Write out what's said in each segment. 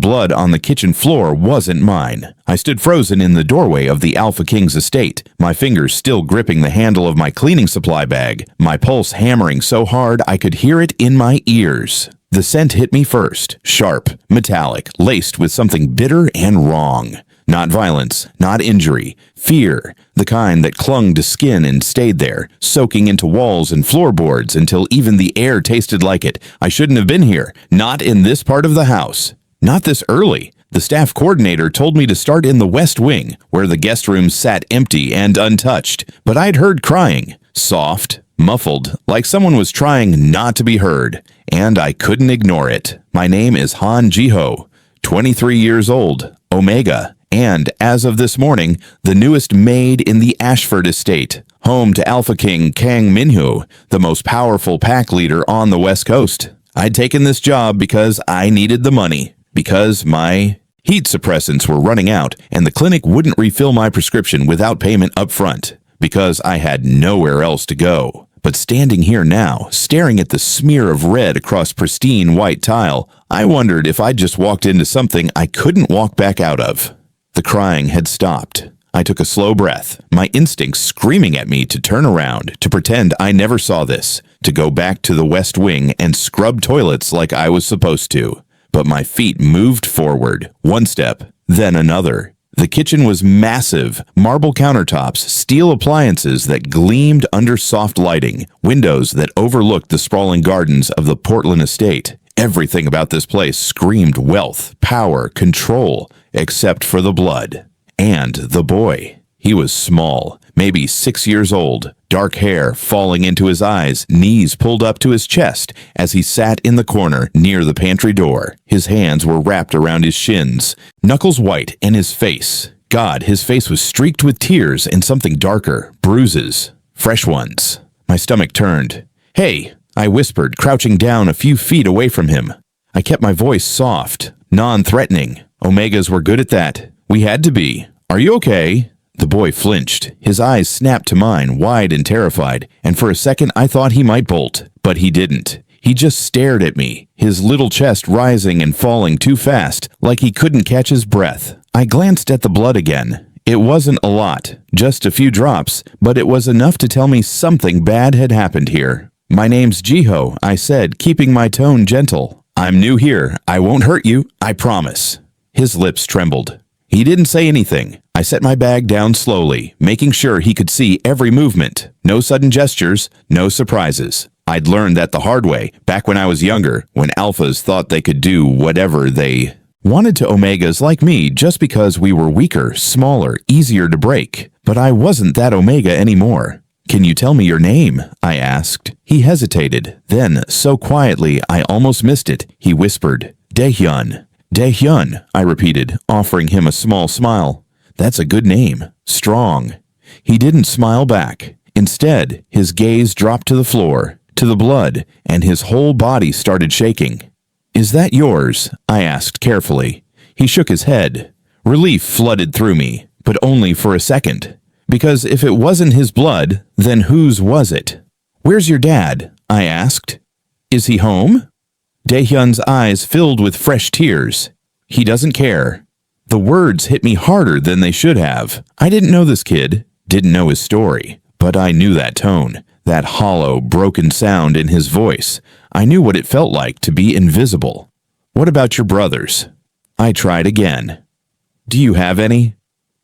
blood on the kitchen floor wasn't mine. I stood frozen in the doorway of the Alpha King's estate, my fingers still gripping the handle of my cleaning supply bag, my pulse hammering so hard I could hear it in my ears. The scent hit me first, sharp, metallic, laced with something bitter and wrong. Not violence, not injury, fear, the kind that clung to skin and stayed there, soaking into walls and floorboards until even the air tasted like it. I shouldn't have been here, not in this part of the house. Not this early. The staff coordinator told me to start in the West Wing, where the guest rooms sat empty and untouched, but I'd heard crying, soft, muffled, like someone was trying not to be heard, and I couldn't ignore it. My name is Jiho, 23 years old, Omega, and, as of this morning, the newest maid in the Ashford Estate, home to Alpha King Kang Minho, the most powerful pack leader on the West Coast. I'd taken this job because I needed the money, because my heat suppressants were running out and the clinic wouldn't refill my prescription without payment up front, because I had nowhere else to go. But standing here now, staring at the smear of red across pristine white tile, I wondered if I'd just walked into something I couldn't walk back out of. The crying had stopped. I took a slow breath, my instincts screaming at me to turn around, to pretend I never saw this, to go back to the West Wing and scrub toilets like I was supposed to. But my feet moved forward, one step, then another. The kitchen was massive, marble countertops, steel appliances that gleamed under soft lighting, windows that overlooked the sprawling gardens of the Portland estate. Everything about this place screamed wealth, power, control, except for the blood. And the boy. He was small, maybe 6 years old, dark hair falling into his eyes, knees pulled up to his chest as he sat in the corner near the pantry door. His hands were wrapped around his shins, knuckles white, and his face. God, his face was streaked with tears and something darker, bruises, fresh ones. My stomach turned. "Hey," I whispered, crouching down a few feet away from him. I kept my voice soft, non-threatening. Omegas were good at that. We had to be. "Are you okay?" The boy flinched. His eyes snapped to mine, wide and terrified, and for a second I thought he might bolt. But he didn't. He just stared at me, his little chest rising and falling too fast, like he couldn't catch his breath. I glanced at the blood again. It wasn't a lot, just a few drops, but it was enough to tell me something bad had happened here. "My name's Jiho," I said, keeping my tone gentle. "I'm new here. I won't hurt you, I promise." His lips trembled. He didn't say anything. I set my bag down slowly, making sure he could see every movement. No sudden gestures, no surprises. I'd learned that the hard way, back when I was younger, when alphas thought they could do whatever they wanted to omegas like me just because we were weaker, smaller, easier to break. But I wasn't that omega anymore. "Can you tell me your name?" I asked. He hesitated. Then, so quietly I almost missed it, he whispered, "Daehyun." "Daehyun," I repeated, offering him a small smile. "That's a good name. Strong." He didn't smile back. Instead, his gaze dropped to the floor, to the blood, and his whole body started shaking. "Is that yours?" I asked carefully. He shook his head. Relief flooded through me, but only for a second. Because if it wasn't his blood, then whose was it? "Where's your dad?" I asked. "Is he home?" Daehyun's eyes filled with fresh tears. "He doesn't care." The words hit me harder than they should have. I didn't know this kid, didn't know his story, but I knew that tone, that hollow, broken sound in his voice. I knew what it felt like to be invisible. "What about your brothers?" I tried again. "Do you have any?"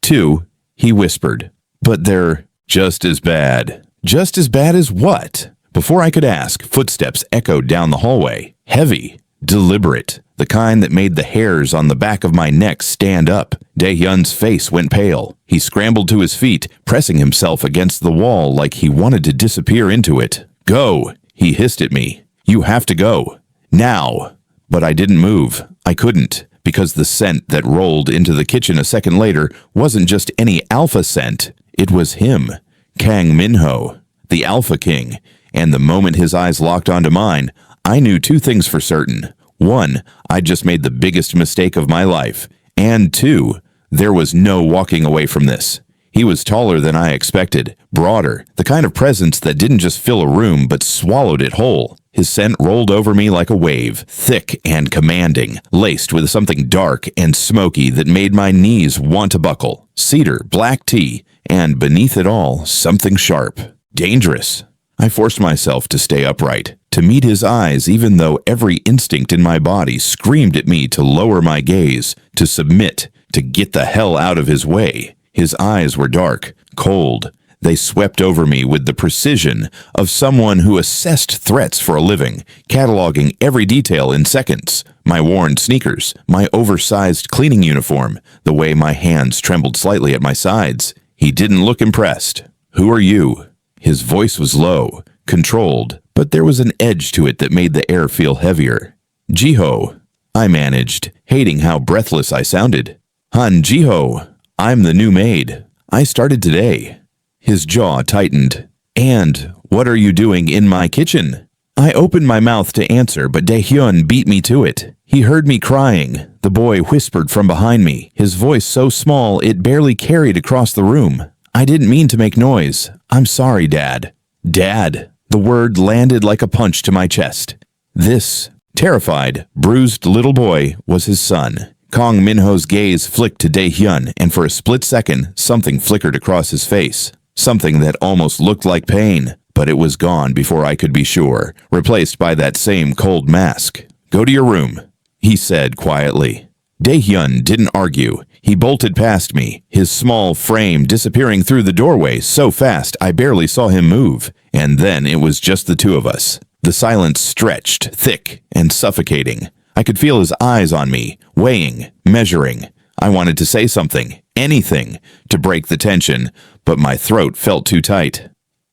"Two," he whispered. "But they're just as bad." "Just as bad as what?" Before I could ask, footsteps echoed down the hallway. Heavy, deliberate, the kind that made the hairs on the back of my neck stand up. Daehyun's face went pale. He scrambled to his feet, pressing himself against the wall like he wanted to disappear into it. "Go!" he hissed at me. "You have to go. Now!" But I didn't move. I couldn't, because the scent that rolled into the kitchen a second later wasn't just any alpha scent. It was him, Kang Minho, the Alpha King. And the moment his eyes locked onto mine, I knew two things for certain. One, I'd just made the biggest mistake of my life. And two, there was no walking away from this. He was taller than I expected, broader, the kind of presence that didn't just fill a room but swallowed it whole. His scent rolled over me like a wave, thick and commanding, laced with something dark and smoky that made my knees want to buckle. Cedar, black tea, and beneath it all, something sharp. Dangerous. I forced myself to stay upright, to meet his eyes even though every instinct in my body screamed at me to lower my gaze, to submit, to get the hell out of his way. His eyes were dark, cold. They swept over me with the precision of someone who assessed threats for a living, cataloging every detail in seconds. My worn sneakers, my oversized cleaning uniform, the way my hands trembled slightly at my sides. He didn't look impressed. "Who are you?" His voice was low, controlled, but there was an edge to it that made the air feel heavier. "Jiho," I managed, hating how breathless I sounded. "Han, Jiho, I'm the new maid. I started today." His jaw tightened. "And what are you doing in my kitchen?" I opened my mouth to answer, but Daehyun beat me to it. He heard me crying. The boy whispered from behind me, his voice so small it barely carried across the room. "I didn't mean to make noise. I'm sorry, Dad." "Dad." The word landed like a punch to my chest. This, terrified, bruised little boy was his son. Kang Minho's gaze flicked to Daehyun, and for a split second, something flickered across his face. Something that almost looked like pain, but it was gone before I could be sure, replaced by that same cold mask. "Go to your room," he said quietly. Daehyun didn't argue. He bolted past me, his small frame disappearing through the doorway so fast I barely saw him move. And then it was just the two of us. The silence stretched, thick and suffocating. I could feel his eyes on me, weighing, measuring. I wanted to say something, anything, to break the tension, but my throat felt too tight.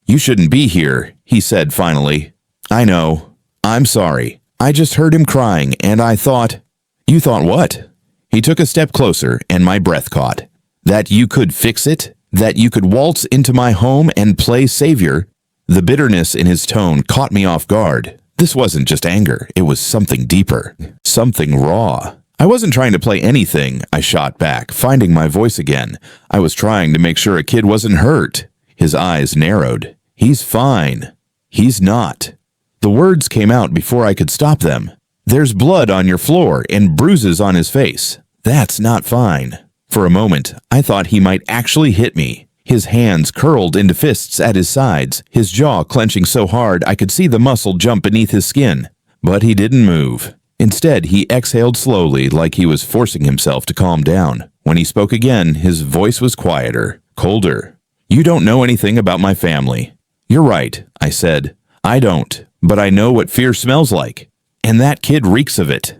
"You shouldn't be here," he said finally. "I know. I'm sorry. I just heard him crying, and I thought—" "You thought what?" He took a step closer, and my breath caught. "That you could fix it? That you could waltz into my home and play savior?" The bitterness in his tone caught me off guard. This wasn't just anger, it was something deeper, something raw. I wasn't trying to play anything, I shot back, finding my voice again. I was trying to make sure a kid wasn't hurt. His eyes narrowed. "He's fine." "He's not." The words came out before I could stop them. "There's blood on your floor and bruises on his face. That's not fine." For a moment, I thought he might actually hit me. His hands curled into fists at his sides, his jaw clenching so hard I could see the muscle jump beneath his skin. But he didn't move. Instead, he exhaled slowly like he was forcing himself to calm down. When he spoke again, his voice was quieter, colder. "You don't know anything about my family." "You're right," I said. "I don't, but I know what fear smells like. And that kid reeks of it."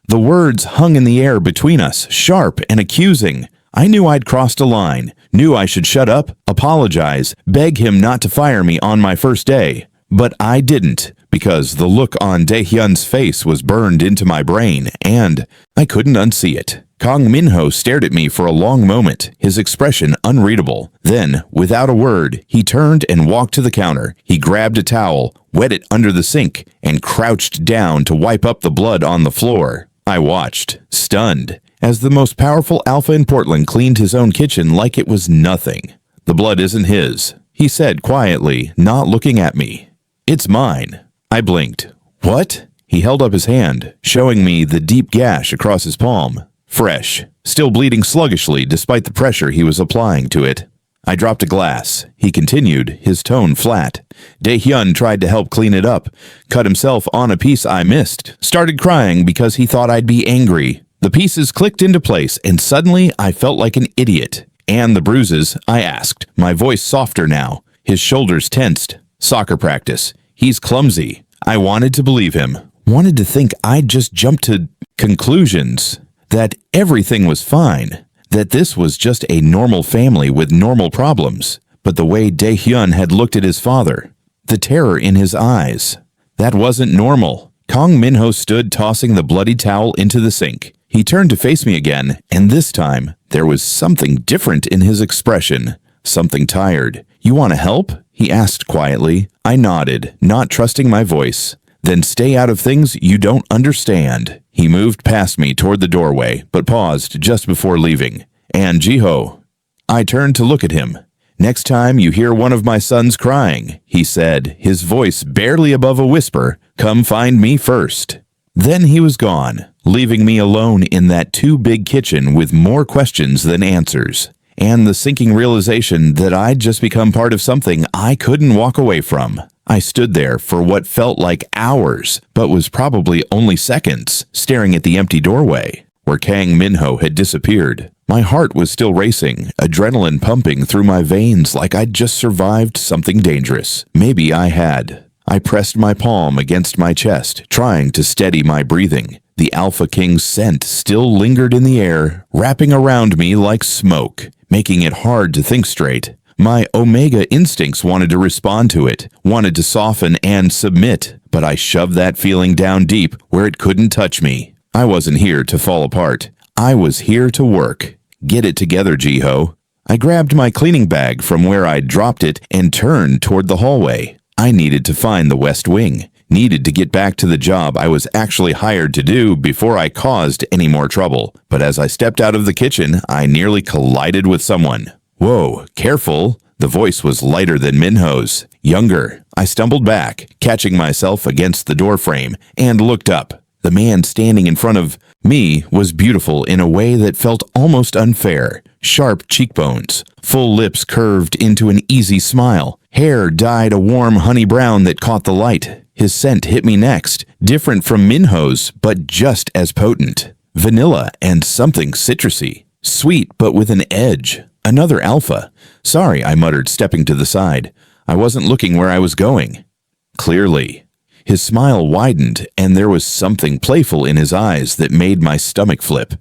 The words hung in the air between us, sharp and accusing. I knew I'd crossed a line, knew I should shut up, apologize, beg him not to fire me on my first day. But I didn't, because the look on Daehyun's face was burned into my brain, and I couldn't unsee it. Kang Minho stared at me for a long moment, his expression unreadable. Then, without a word, he turned and walked to the counter. He grabbed a towel, wet it under the sink, and crouched down to wipe up the blood on the floor. I watched, stunned, as the most powerful alpha in Portland cleaned his own kitchen like it was nothing. "The blood isn't his," he said quietly, not looking at me. "It's mine." I blinked. "What?" He held up his hand, showing me the deep gash across his palm. Fresh, still bleeding sluggishly despite the pressure he was applying to it. I dropped a glass. He continued, his tone flat. Daehyun tried to help clean it up, cut himself on a piece I missed, started crying because he thought I'd be angry. The pieces clicked into place, and suddenly I felt like an idiot. "And the bruises?" I asked, my voice softer now. His shoulders tensed. "Soccer practice. He's clumsy." I wanted to believe him. Wanted to think I'd just jumped to conclusions. That everything was fine. That this was just a normal family with normal problems. But the way Daehyun had looked at his father, the terror in his eyes, that wasn't normal. Kang Minho stood tossing the bloody towel into the sink. He turned to face me again, and this time, there was something different in his expression. Something tired. "You want to help?" he asked quietly. I nodded, not trusting my voice. "Then stay out of things you don't understand." He moved past me toward the doorway, but paused just before leaving. "And Jiho." I turned to look at him. Next time you hear one of my sons crying, he said, his voice barely above a whisper, come find me first. Then he was gone, leaving me alone in that too-big kitchen with more questions than answers, and the sinking realization that I'd just become part of something I couldn't walk away from. I stood there for what felt like hours, but was probably only seconds, staring at the empty doorway, where Kang Minho had disappeared. My heart was still racing, adrenaline pumping through my veins like I'd just survived something dangerous. Maybe I had. I pressed my palm against my chest, trying to steady my breathing. The Alpha King's scent still lingered in the air, wrapping around me like smoke, making it hard to think straight. My Omega instincts wanted to respond to it, wanted to soften and submit, but I shoved that feeling down deep where it couldn't touch me. I wasn't here to fall apart. I was here to work. Get it together, Jiho. I grabbed my cleaning bag from where I'd dropped it and turned toward the hallway. I needed to find the West Wing, needed to get back to the job I was actually hired to do before I caused any more trouble. But as I stepped out of the kitchen, I nearly collided with someone. Whoa, careful. The voice was lighter than Minho's, younger. I stumbled back, catching myself against the doorframe, and looked up. The man standing in front of me was beautiful in a way that felt almost unfair. Sharp cheekbones, full lips curved into an easy smile, hair dyed a warm honey brown that caught the light. His scent hit me next, different from Minho's, but just as potent. Vanilla and something citrusy. Sweet, but with an edge. Another alpha. Sorry, I muttered, stepping to the side. I wasn't looking where I was going. Clearly. His smile widened, and there was something playful in his eyes that made my stomach flip.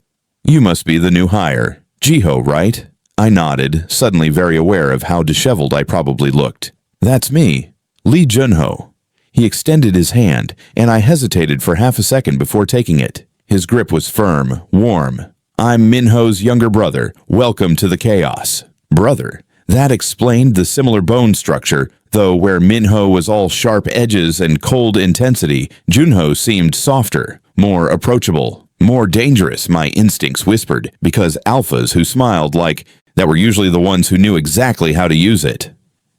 You must be the new hire. Jiho, right? I nodded, suddenly very aware of how disheveled I probably looked. That's me. Lee Junho. He extended his hand, and I hesitated for half a second before taking it. His grip was firm, warm. I'm Minho's younger brother. Welcome to the chaos. Brother. That explained the similar bone structure, though where Minho was all sharp edges and cold intensity, Junho seemed softer, more approachable, more dangerous, my instincts whispered, because alphas who smiled like that were usually the ones who knew exactly how to use it.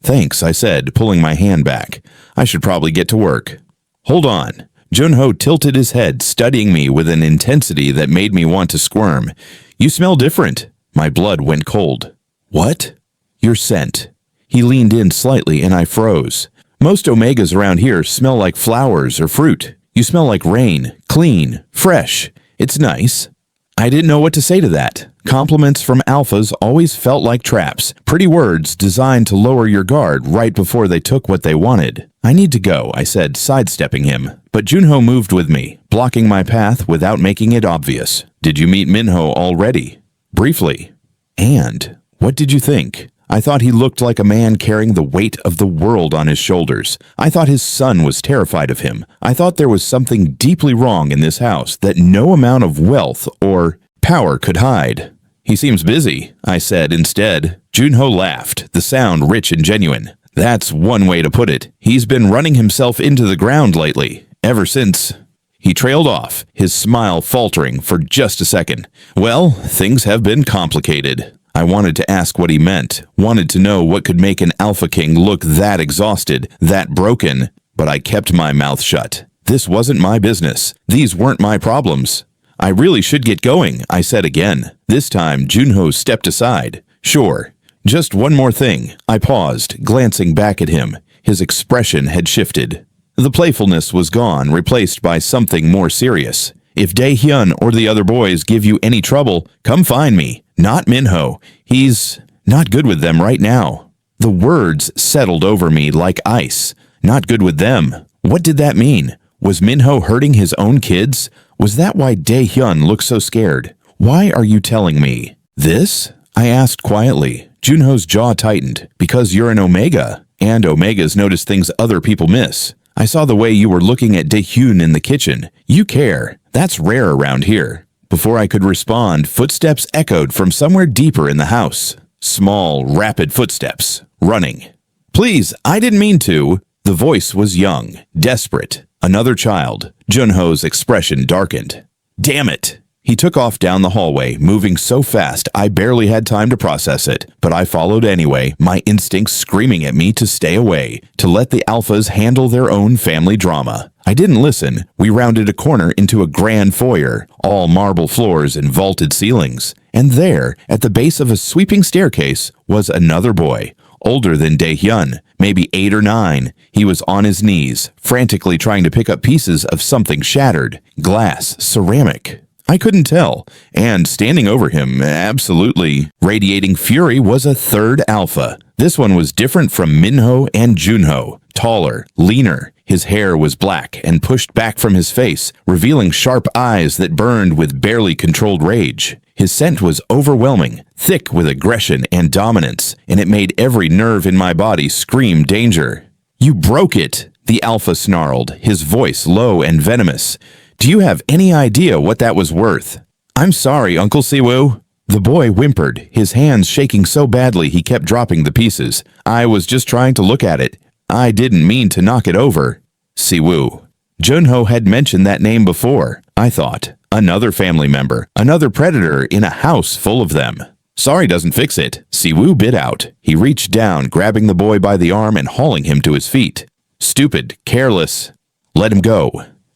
Thanks, I said, pulling my hand back. I should probably get to work. Hold on. Junho tilted his head, studying me with an intensity that made me want to squirm. You smell different. My blood went cold. What? Your scent. He leaned in slightly and I froze. Most Omegas around here smell like flowers or fruit. You smell like rain, clean, fresh. It's nice. I didn't know what to say to that. Compliments from alphas always felt like traps, pretty words designed to lower your guard right before they took what they wanted. I need to go, I said, sidestepping him. But Junho moved with me, blocking my path without making it obvious. Did you meet Minho already? Briefly. And what did you think? I thought he looked like a man carrying the weight of the world on his shoulders. I thought his son was terrified of him. I thought there was something deeply wrong in this house that no amount of wealth or power could hide. He seems busy, I said instead. Junho laughed, the sound rich and genuine. That's one way to put it. He's been running himself into the ground lately, ever since. He trailed off, his smile faltering for just a second. Well, things have been complicated. I wanted to ask what he meant, wanted to know what could make an Alpha King look that exhausted, that broken, but I kept my mouth shut. This wasn't my business. These weren't my problems. I really should get going, I said again. This time, Junho stepped aside. Sure. Just one more thing. I paused, glancing back at him. His expression had shifted. The playfulness was gone, replaced by something more serious. If Daehyun or the other boys give you any trouble, come find me. Not Minho. He's not good with them right now. The words settled over me like ice. Not good with them. What did that mean? Was Minho hurting his own kids? Was that why Daehyun looked so scared? Why are you telling me this? I asked quietly. Junho's jaw tightened. Because you're an Omega, and Omegas notice things other people miss. I saw the way you were looking at Daehyun in the kitchen. You care. That's rare around here. Before I could respond, footsteps echoed from somewhere deeper in the house. Small, rapid footsteps. Running. Please, I didn't mean to. The voice was young, desperate. Another child. Junho's expression darkened. Damn it. He took off down the hallway, moving so fast I barely had time to process it. But I followed anyway, my instincts screaming at me to stay away, to let the alphas handle their own family drama. I didn't listen. We rounded a corner into a grand foyer, all marble floors and vaulted ceilings. And there, at the base of a sweeping staircase, was another boy, older than Daehyun, maybe 8 or 9. He was on his knees, frantically trying to pick up pieces of something shattered, glass, ceramic. I couldn't tell, and standing over him, absolutely radiating fury, was a third alpha. This one was different from Minho and Jiho, taller, leaner. His hair was black and pushed back from his face, revealing sharp eyes that burned with barely controlled rage. His scent was overwhelming, thick with aggression and dominance, and it made every nerve in my body scream danger. "You broke it," the alpha snarled, his voice low and venomous. "Do you have any idea what that was worth?" "I'm sorry, Uncle Siwoo." The boy whimpered, his hands shaking so badly he kept dropping the pieces. "I was just trying to look at it. I didn't mean to knock it over." Siwoo. Jiho had mentioned that name before, I thought. Another family member, another predator in a house full of them. "Sorry doesn't fix it," Siwoo bit out. He reached down, grabbing the boy by the arm and hauling him to his feet. "Stupid, careless. Let him go."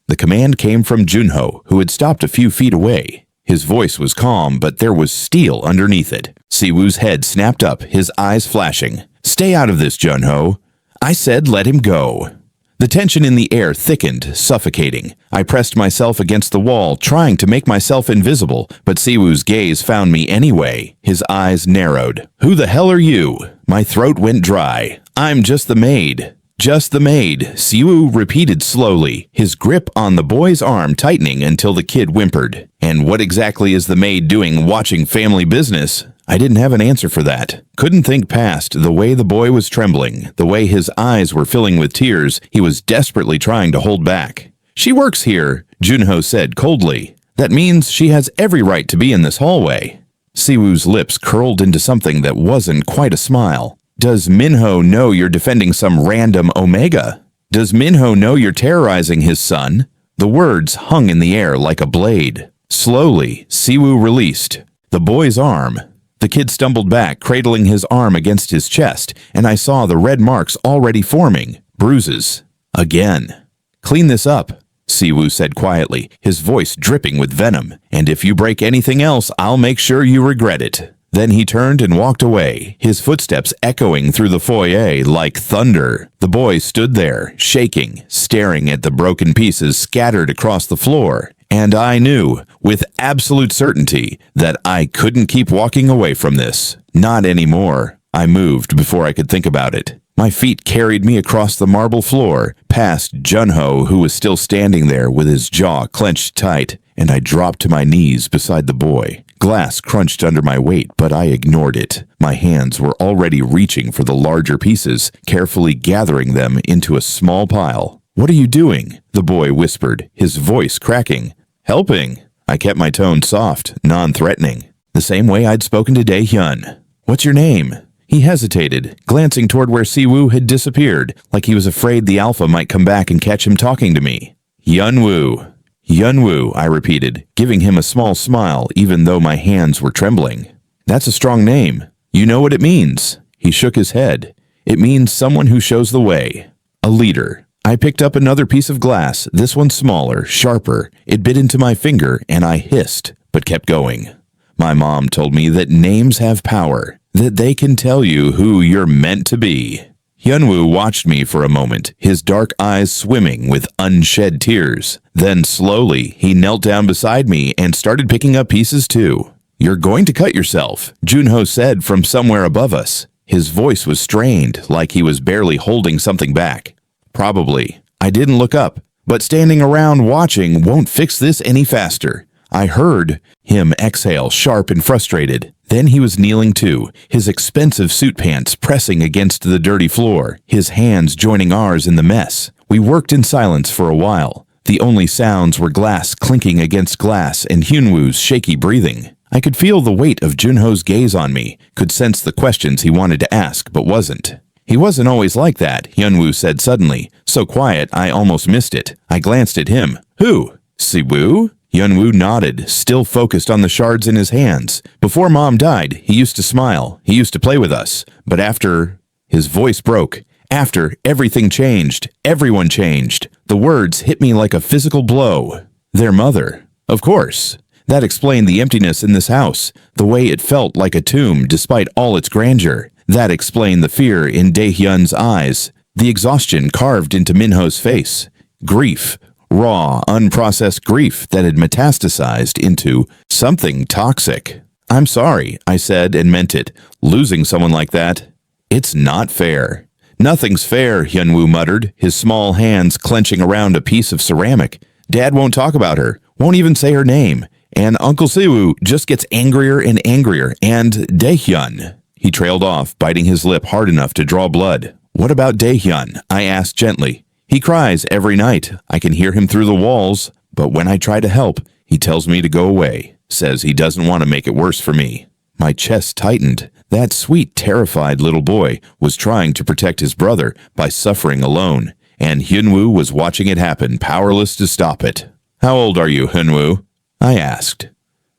The command came from Jiho, who had stopped a few feet away. His voice was calm, but there was steel underneath it. Siwoo's head snapped up, his eyes flashing. "Stay out of this, Jiho. I said let him go." The tension in the air thickened, suffocating. I pressed myself against the wall, trying to make myself invisible, but Siwoo's gaze found me anyway. His eyes narrowed. "Who the hell are you?" My throat went dry. "I'm just the maid." "Just the maid," Siwoo repeated slowly, his grip on the boy's arm tightening until the kid whimpered. "And what exactly is the maid doing watching family business?" I didn't have an answer for that. Couldn't think past the way the boy was trembling, the way his eyes were filling with tears he was desperately trying to hold back. "She works here," Jiho said coldly. "That means she has every right to be in this hallway." Siwoo's lips curled into something that wasn't quite a smile. "Does Minho know you're defending some random Omega? Does Minho know you're terrorizing his son?" The words hung in the air like a blade. Slowly, Siwoo released the boy's arm. The kid stumbled back, cradling his arm against his chest, and I saw the red marks already forming. Bruises. Again. "Clean this up," Siwoo said quietly, his voice dripping with venom. "And if you break anything else, I'll make sure you regret it." Then he turned and walked away, his footsteps echoing through the foyer like thunder. The boy stood there, shaking, staring at the broken pieces scattered across the floor. And I knew, with absolute certainty, that I couldn't keep walking away from this. Not anymore. I moved before I could think about it. My feet carried me across the marble floor, past Jiho, who was still standing there with his jaw clenched tight, and I dropped to my knees beside the boy. Glass crunched under my weight, but I ignored it. My hands were already reaching for the larger pieces, carefully gathering them into a small pile. "What are you doing?" the boy whispered, his voice cracking. "Helping." I kept my tone soft, non-threatening, the same way I'd spoken to Daehyun. "What's your name?" He hesitated, glancing toward where Siwoo had disappeared, like he was afraid the alpha might come back and catch him talking to me. "Yunwoo." "Yunwoo," I repeated, giving him a small smile even though my hands were trembling. "That's a strong name. You know what it means?" He shook his head. "It means someone who shows the way. A leader." I picked up another piece of glass, this one smaller, sharper. It bit into my finger, and I hissed, but kept going. My mom told me that names have power, that they can tell you who you're meant to be. Hyunwoo watched me for a moment, his dark eyes swimming with unshed tears. Then slowly, he knelt down beside me and started picking up pieces too. "You're going to cut yourself," Jiho said from somewhere above us. His voice was strained, like he was barely holding something back. "Probably." I didn't look up, but standing around watching won't fix this any faster. I heard him exhale, sharp and frustrated. Then he was kneeling too, his expensive suit pants pressing against the dirty floor, his hands joining ours in the mess. We worked in silence for a while. The only sounds were glass clinking against glass and Hyunwoo's shaky breathing. I could feel the weight of Jiho's gaze on me, could sense the questions he wanted to ask but wasn't. "He wasn't always like that," Hyunwoo said suddenly, so quiet I almost missed it. I glanced at him. "Who? Siwoo?" Hyunwoo nodded, still focused on the shards in his hands. Before Mom died, he used to smile. He used to play with us. But after... His voice broke. After, everything changed. Everyone changed. The words hit me like a physical blow. Their mother. Of course. That explained the emptiness in this house, the way it felt like a tomb despite all its grandeur. That explained the fear in Daehyun's eyes, the exhaustion carved into Minho's face. Grief. Raw, unprocessed grief that had metastasized into something toxic. "I'm sorry," I said and meant it. "Losing someone like that, it's not fair." "Nothing's fair," Hyunwoo muttered, his small hands clenching around a piece of ceramic. "Dad won't talk about her, won't even say her name. And Uncle Siwoo just gets angrier and angrier. And Daehyun." He trailed off, biting his lip hard enough to draw blood. "What about Daehyun?" I asked gently. "He cries every night. I can hear him through the walls. But when I try to help, he tells me to go away. Says he doesn't want to make it worse for me." My chest tightened. That sweet, terrified little boy was trying to protect his brother by suffering alone. And Hyunwoo was watching it happen, powerless to stop it. "How old are you, Hyunwoo?" I asked.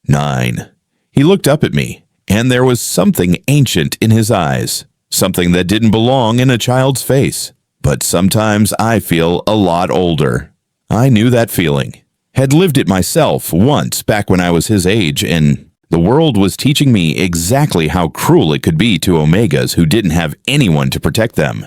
9. He looked up at me, and there was something ancient in his eyes. Something that didn't belong in a child's face. But sometimes I feel a lot older. I knew that feeling. Had lived it myself once back when I was his age, and the world was teaching me exactly how cruel it could be to Omegas who didn't have anyone to protect them.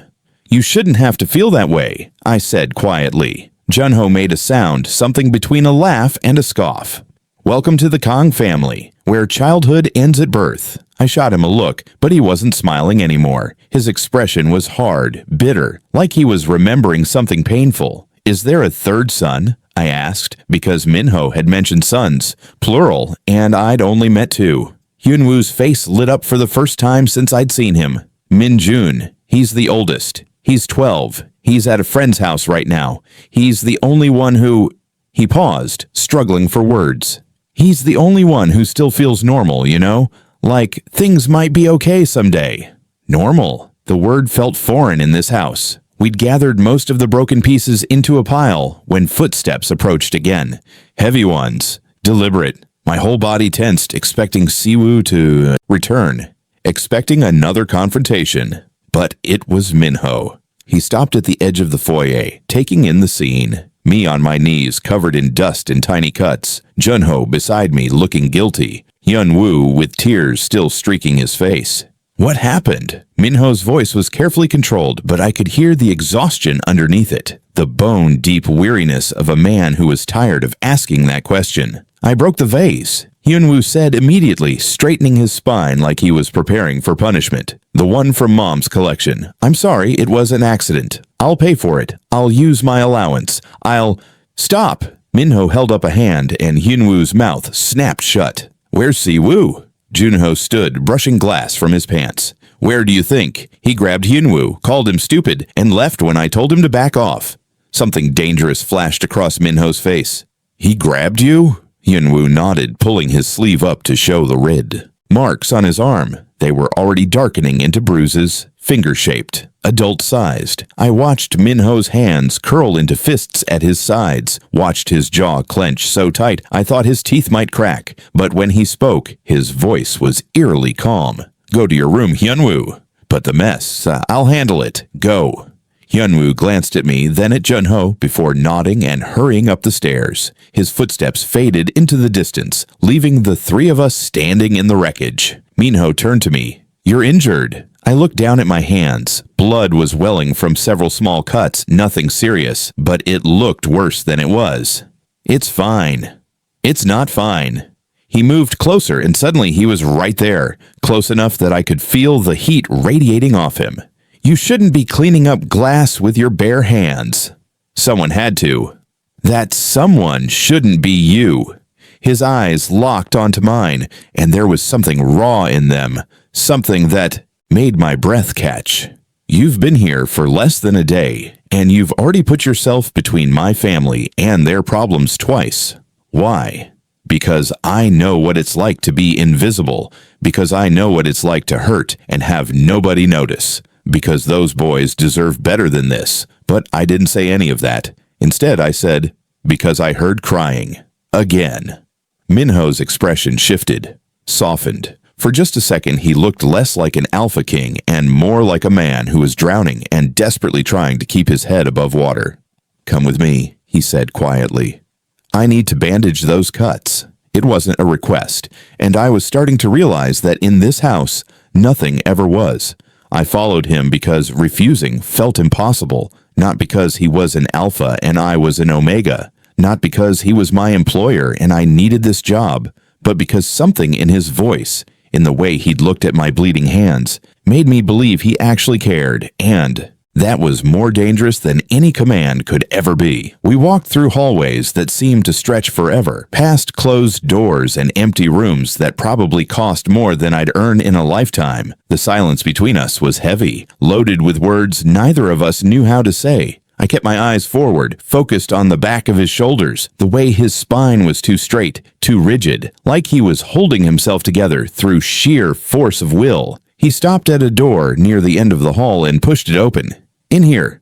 "You shouldn't have to feel that way," I said quietly. Jiho made a sound, something between a laugh and a scoff. "Welcome to the Kang family, where childhood ends at birth." I shot him a look, but he wasn't smiling anymore. His expression was hard, bitter, like he was remembering something painful. "Is there a third son?" I asked, because Minho had mentioned sons, plural, and I'd only met 2. Hyunwoo's face lit up for the first time since I'd seen him. "Minjun. He's the oldest. He's 12. He's at a friend's house right now. He's the only one who..." He paused, struggling for words. "He's the only one who still feels normal, you know? Like things might be okay someday." Normal. The word felt foreign in this house. We'd gathered most of the broken pieces into a pile when footsteps approached again. Heavy ones. Deliberate. My whole body tensed, expecting Siwoo to return. Expecting another confrontation. But it was Minho. He stopped at the edge of the foyer, taking in the scene. Me on my knees, covered in dust and tiny cuts. Jiho beside me, looking guilty. Hyunwoo with tears still streaking his face. "What happened?" Minho's voice was carefully controlled, but I could hear the exhaustion underneath it. The bone-deep weariness of a man who was tired of asking that question. "I broke the vase," Hyunwoo said immediately, straightening his spine like he was preparing for punishment. "The one from Mom's collection. I'm sorry, it was an accident. I'll pay for it. I'll use my allowance. I'll..." "Stop!" Minho held up a hand, and Hyunwoo's mouth snapped shut. "Where's Siwoo?" Jiho stood, brushing glass from his pants. "Where do you think? He grabbed Hyunwoo, called him stupid, and left when I told him to back off." Something dangerous flashed across Minho's face. "He grabbed you?" Hyunwoo nodded, pulling his sleeve up to show the red marks on his arm. They were already darkening into bruises, finger-shaped, adult-sized. I watched Minho's hands curl into fists at his sides, watched his jaw clench so tight I thought his teeth might crack. But when he spoke, his voice was eerily calm. "Go to your room, Hyunwoo. But the mess, I'll handle it. Go." Hyunwoo glanced at me, then at Jiho, before nodding and hurrying up the stairs. His footsteps faded into the distance, leaving the 3 of us standing in the wreckage. Minho turned to me. "You're injured." I looked down at my hands. Blood was welling from several small cuts, nothing serious, but it looked worse than it was. "It's fine." "It's not fine." He moved closer, and suddenly he was right there, close enough that I could feel the heat radiating off him. "You shouldn't be cleaning up glass with your bare hands." Someone had to. That someone shouldn't be you. His eyes locked onto mine, and there was something raw in them, something that made my breath catch. "You've been here for less than a day, and you've already put yourself between my family and their problems twice. Why? Because I know what it's like to be invisible, because I know what it's like to hurt and have nobody notice. Because those boys deserve better than this." But I didn't say any of that. Instead, I said, "Because I heard crying." Again. Minho's expression shifted, softened. For just a second, he looked less like an alpha king and more like a man who was drowning and desperately trying to keep his head above water. "Come with me," he said quietly. "I need to bandage those cuts." It wasn't a request, and I was starting to realize that in this house, nothing ever was. I followed him because refusing felt impossible, not because he was an alpha and I was an omega, not because he was my employer and I needed this job, but because something in his voice, in the way he'd looked at my bleeding hands, made me believe he actually cared, and that was more dangerous than any command could ever be. We walked through hallways that seemed to stretch forever, past closed doors and empty rooms that probably cost more than I'd earn in a lifetime. The silence between us was heavy, loaded with words neither of us knew how to say. I kept my eyes forward, focused on the back of his shoulders, the way his spine was too straight, too rigid, like he was holding himself together through sheer force of will. He stopped at a door near the end of the hall and pushed it open. "In here."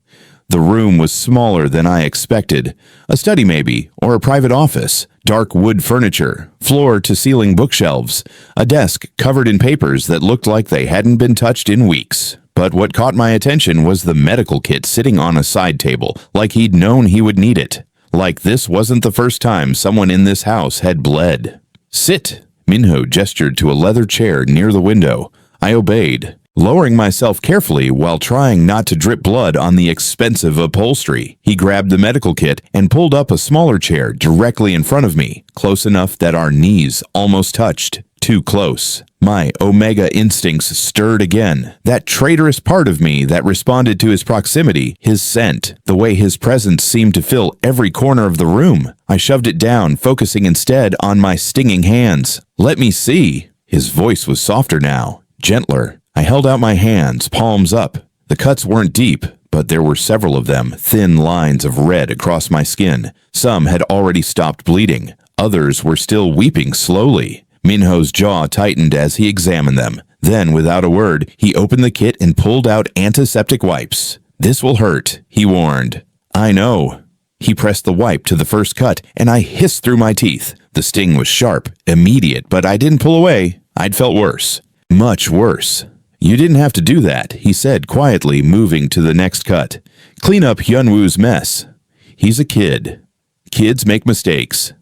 The room was smaller than I expected. A study maybe, or a private office. Dark wood furniture, floor-to-ceiling bookshelves, a desk covered in papers that looked like they hadn't been touched in weeks. But what caught my attention was the medical kit sitting on a side table, like he'd known he would need it. Like this wasn't the first time someone in this house had bled. "Sit." Minho gestured to a leather chair near the window. I obeyed, lowering myself carefully while trying not to drip blood on the expensive upholstery. He grabbed the medical kit and pulled up a smaller chair directly in front of me, close enough that our knees almost touched. Too close. My omega instincts stirred again. That traitorous part of me that responded to his proximity, his scent, the way his presence seemed to fill every corner of the room. I shoved it down, focusing instead on my stinging hands. "Let me see." His voice was softer now, gentler. I held out my hands, palms up. The cuts weren't deep, but there were several of them, thin lines of red across my skin. Some had already stopped bleeding. Others were still weeping slowly. Minho's jaw tightened as he examined them. Then, without a word, he opened the kit and pulled out antiseptic wipes. "This will hurt," he warned. "I know." He pressed the wipe to the first cut, and I hissed through my teeth. The sting was sharp, immediate, but I didn't pull away. I'd felt worse. Much worse. "You didn't have to do that," he said quietly, moving to the next cut. "Clean up Hyunwoo's mess. He's a kid. Kids make mistakes."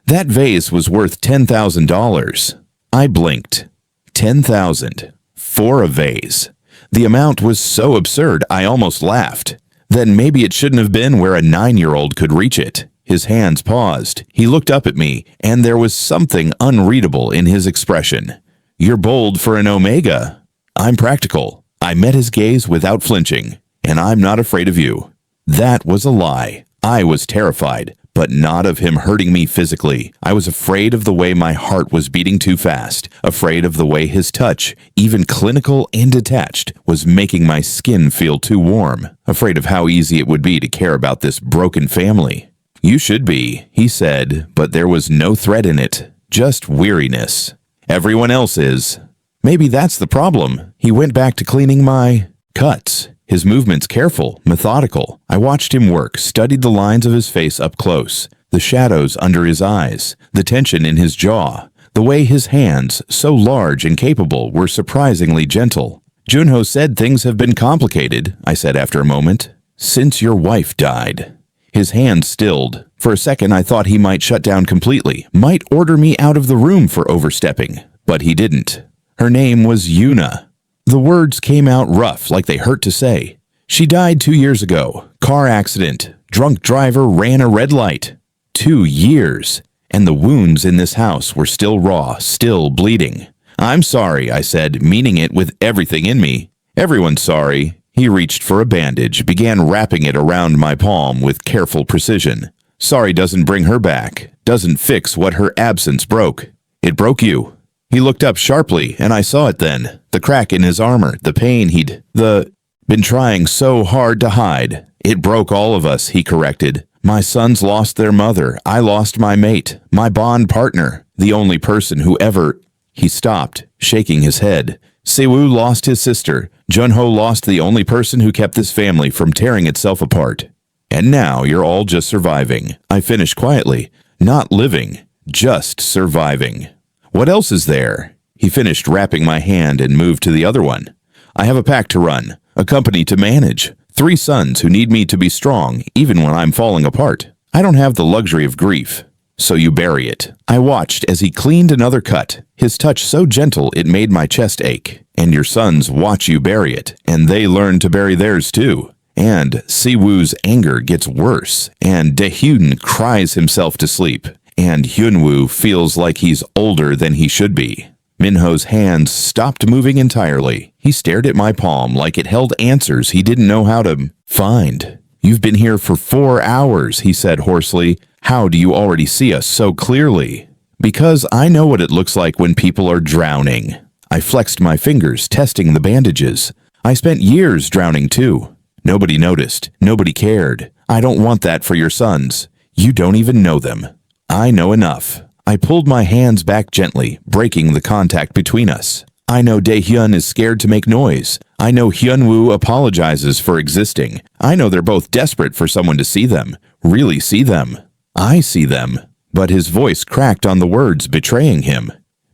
That vase was worth $10,000. I blinked. $10,000 for a vase. The amount was so absurd I almost laughed. Then maybe it shouldn't have been where a 9-year-old could reach it. His hands paused. He looked up at me, and there was something unreadable in his expression. "You're bold for an omega." "I'm practical." I met his gaze without flinching. "And I'm not afraid of you." That was a lie. I was terrified, but not of him hurting me physically. I was afraid of the way my heart was beating too fast, afraid of the way his touch, even clinical and detached, was making my skin feel too warm, afraid of how easy it would be to care about this broken family. "You should be," he said, but there was no threat in it, just weariness. "Everyone else is." Maybe that's the problem. He went back to cleaning my cuts. His movements careful, methodical. I watched him work, studied the lines of his face up close, the shadows under his eyes, the tension in his jaw, the way his hands, so large and capable, were surprisingly gentle. "Junho said things have been complicated," I said after a moment. "Since your wife died." His hands stilled. For a second I thought he might shut down completely, might order me out of the room for overstepping, but he didn't. "Her name was Yuna." The words came out rough, like they hurt to say. "She died 2 years ago. Car accident. Drunk driver ran a red light." 2 years. And the wounds in this house were still raw, still bleeding. "I'm sorry," I said, meaning it with everything in me. "Everyone's sorry." He reached for a bandage, began wrapping it around my palm with careful precision. "Sorry doesn't bring her back, doesn't fix what her absence broke. It broke you." He looked up sharply, and I saw it then. The crack in his armor, the pain he'd been trying so hard to hide. "It broke all of us," he corrected. "My sons lost their mother. I lost my mate, my bond partner, the only person who ever—" He stopped, shaking his head. "Sewoo lost his sister. Junho lost the only person who kept this family from tearing itself apart. And now you're all just surviving." I finished quietly. Not living, just surviving. What else is there? He finished wrapping my hand and moved to the other one. I have a pack to run, a company to manage, 3 sons who need me to be strong even when I'm falling apart. I don't have the luxury of grief. So you bury it. I watched as he cleaned another cut, his touch so gentle it made my chest ache. And your sons watch you bury it, and they learn to bury theirs too. And Siwoo's anger gets worse, and Daehyun cries himself to sleep, and Hyunwoo feels like he's older than he should be. Minho's hands stopped moving entirely. He stared at my palm like it held answers he didn't know how to find. You've been here for 4 hours, he said hoarsely. How do you already see us so clearly? Because I know what it looks like when people are drowning. I flexed my fingers, testing the bandages. I spent years drowning too. Nobody noticed. Nobody cared. I don't want that for your sons. You don't even know them. I know enough. I pulled my hands back gently, breaking the contact between us. I know Daehyun is scared to make noise. I know Hyunwoo apologizes for existing. I know they're both desperate for someone to see them, really see them. I see them. But his voice cracked on the words, betraying him.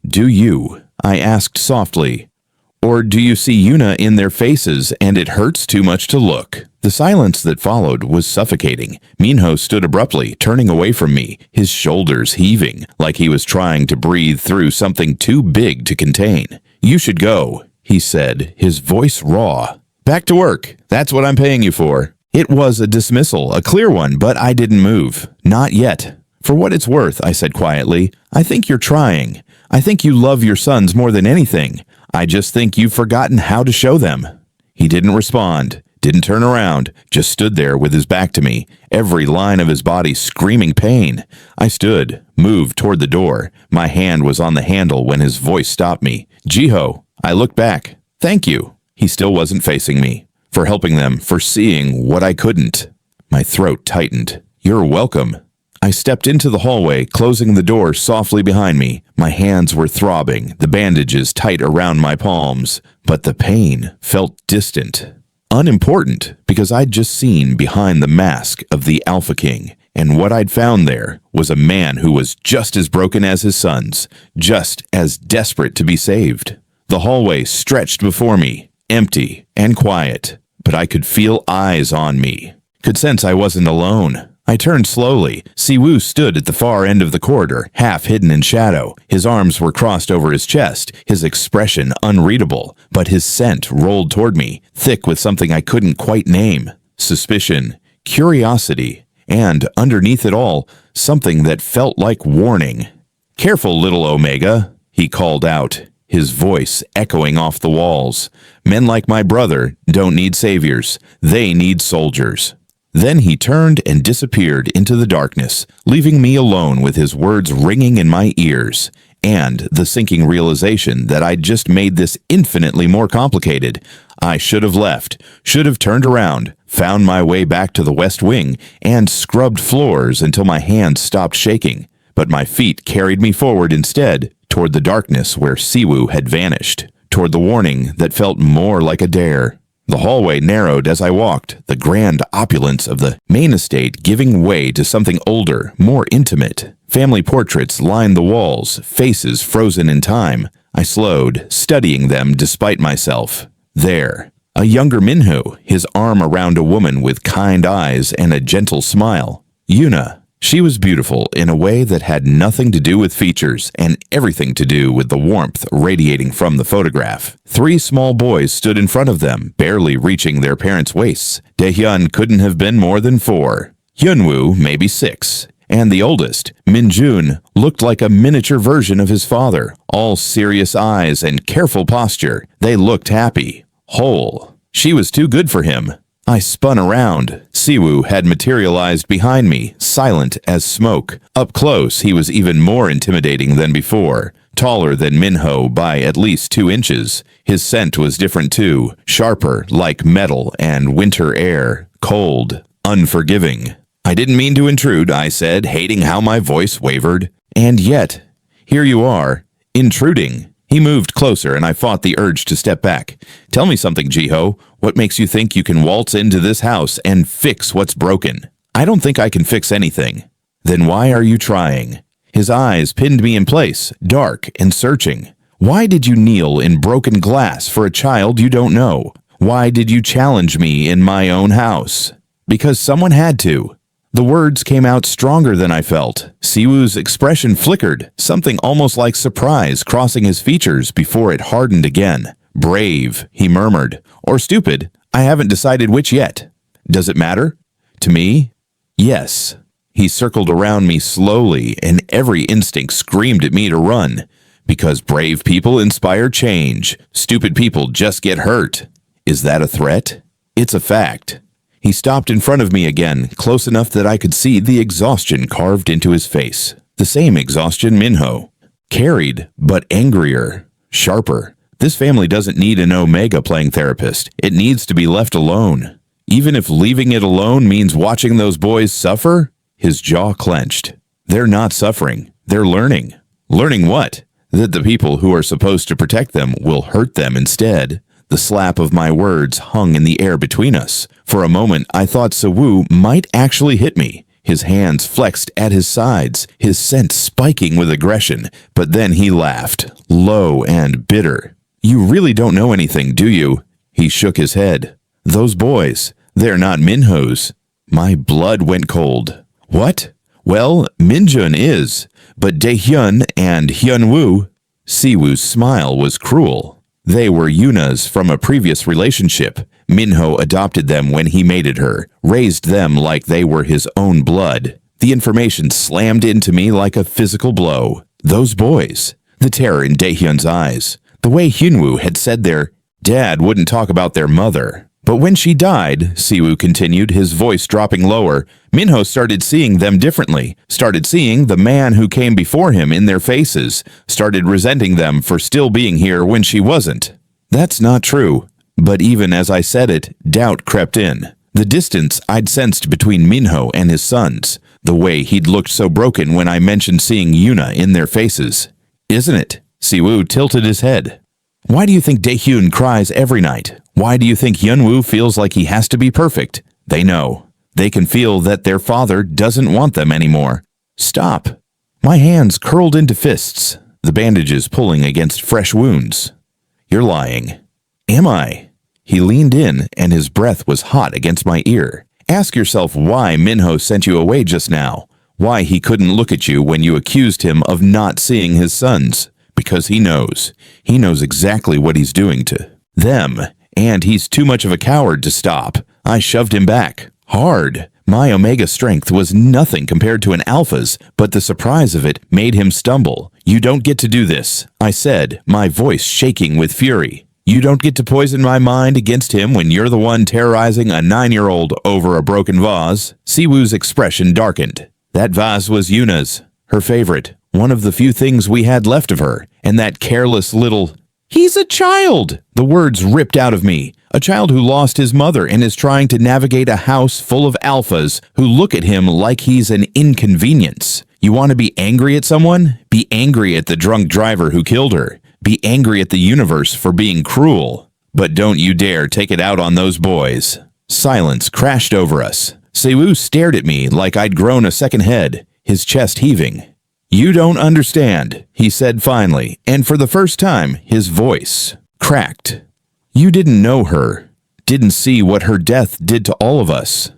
Do you? I asked softly. Or do you see Yuna in their faces and it hurts too much to look? The silence that followed was suffocating. Minho stood abruptly, turning away from me, his shoulders heaving, like he was trying to breathe through something too big to contain. You should go, he said, his voice raw. Back to work. That's what I'm paying you for. It was a dismissal, a clear one, but I didn't move. Not yet. For what it's worth, I said quietly, I think you're trying. I think you love your sons more than anything. I just think you've forgotten how to show them. He didn't respond, didn't turn around, just stood there with his back to me, every line of his body screaming pain. I stood, moved toward the door. My hand was on the handle when his voice stopped me. Jiho. I looked back. Thank you. He still wasn't facing me. For helping them, for seeing what I couldn't. My throat tightened. You're welcome. I stepped into the hallway, closing the door softly behind me. My hands were throbbing, the bandages tight around my palms, but the pain felt distant. Unimportant, because I'd just seen behind the mask of the Alpha King, and what I'd found there was a man who was just as broken as his sons, just as desperate to be saved. The hallway stretched before me, empty and quiet, but I could feel eyes on me, could sense I wasn't alone. I turned slowly. Siwoo stood at the far end of the corridor, half hidden in shadow. His arms were crossed over his chest, his expression unreadable, but his scent rolled toward me, thick with something I couldn't quite name. Suspicion, curiosity, and, underneath it all, something that felt like warning. Careful, little Omega, he called out, his voice echoing off the walls. Men like my brother don't need saviors. They need soldiers. Then he turned and disappeared into the darkness, leaving me alone with his words ringing in my ears, and the sinking realization that I'd just made this infinitely more complicated. I should have left, should have turned around, found my way back to the West Wing, and scrubbed floors until my hands stopped shaking. But my feet carried me forward instead, toward the darkness where Siwoo had vanished, toward the warning that felt more like a dare. The hallway narrowed as I walked, the grand opulence of the main estate giving way to something older, more intimate. Family portraits lined the walls, faces frozen in time. I slowed, studying them despite myself. There, a younger Minho, his arm around a woman with kind eyes and a gentle smile. Yuna. She was beautiful in a way that had nothing to do with features and everything to do with the warmth radiating from the photograph. 3 small boys stood in front of them, barely reaching their parents' waists. Daehyun couldn't have been more than 4. Hyunwoo, maybe 6. And the oldest, Minjun, looked like a miniature version of his father, all serious eyes and careful posture. They looked happy, whole. She was too good for him. I spun around. Siwoo had materialized behind me, silent as smoke. Up close, he was even more intimidating than before. Taller than Minho by at least 2 inches. His scent was different too, sharper, like metal and winter air, cold, unforgiving. I didn't mean to intrude, I said, hating how my voice wavered. And yet, here you are, intruding. He moved closer, and I fought the urge to step back. Tell me something, Jiho. What makes you think you can waltz into this house and fix what's broken? I don't think I can fix anything. Then why are you trying? His eyes pinned me in place, dark and searching. Why did you kneel in broken glass for a child you don't know? Why did you challenge me in my own house? Because someone had to. The words came out stronger than I felt. Siwoo's expression flickered, something almost like surprise crossing his features before it hardened again. Brave, he murmured. Or stupid. I haven't decided which yet. Does it matter? To me? Yes. He circled around me slowly, and every instinct screamed at me to run. Because brave people inspire change. Stupid people just get hurt. Is that a threat? It's a fact. He stopped in front of me again, close enough that I could see the exhaustion carved into his face. The same exhaustion Minho. Carried, but angrier, sharper. This family doesn't need an Omega playing therapist. It needs to be left alone. Even if leaving it alone means watching those boys suffer? His jaw clenched. They're not suffering. They're learning. Learning what? That the people who are supposed to protect them will hurt them instead. The slap of my words hung in the air between us. For a moment, I thought Siwoo might actually hit me. His hands flexed at his sides, his scent spiking with aggression. But then he laughed, low and bitter. You really don't know anything, do you? He shook his head. Those boys, they're not Minho's. My blood went cold. What? Well, Minjun is, but Daehyun and Hyunwoo. Siwoo's smile was cruel. They were Yuna's from a previous relationship. Minho adopted them when he mated her, raised them like they were his own blood. The information slammed into me like a physical blow. Those boys. The terror in Daehyun's eyes. The way Hyunwoo had said their dad wouldn't talk about their mother. But when she died, Siwoo continued, his voice dropping lower, Minho started seeing them differently, started seeing the man who came before him in their faces, started resenting them for still being here when she wasn't. That's not true. But even as I said it, doubt crept in. The distance I'd sensed between Minho and his sons, the way he'd looked so broken when I mentioned seeing Yuna in their faces. Isn't it? Siwoo tilted his head. Why do you think Daehyun cries every night? Why do you think Hyunwoo feels like he has to be perfect? They know. They can feel that their father doesn't want them anymore. Stop. My hands curled into fists, the bandages pulling against fresh wounds. You're lying. Am I? He leaned in, and his breath was hot against my ear. Ask yourself why Minho sent you away just now. Why he couldn't look at you when you accused him of not seeing his sons. Because he knows. He knows exactly what he's doing to them. And he's too much of a coward to stop. I shoved him back. Hard. My Omega strength was nothing compared to an Alpha's, but the surprise of it made him stumble. You don't get to do this, I said, my voice shaking with fury. You don't get to poison my mind against him when you're the one terrorizing a 9-year-old over a broken vase. Siwoo's expression darkened. That vase was Yuna's, her favorite, one of the few things we had left of her, and that careless little... He's a child! The words ripped out of me. A child who lost his mother and is trying to navigate a house full of alphas who look at him like he's an inconvenience. You want to be angry at someone? Be angry at the drunk driver who killed her. Be angry at the universe for being cruel. But don't you dare take it out on those boys. Silence crashed over us. Siwoo stared at me like I'd grown a second head, his chest heaving. You don't understand, he said finally, and for the first time, his voice cracked. You didn't know her, didn't see what her death did to all of us.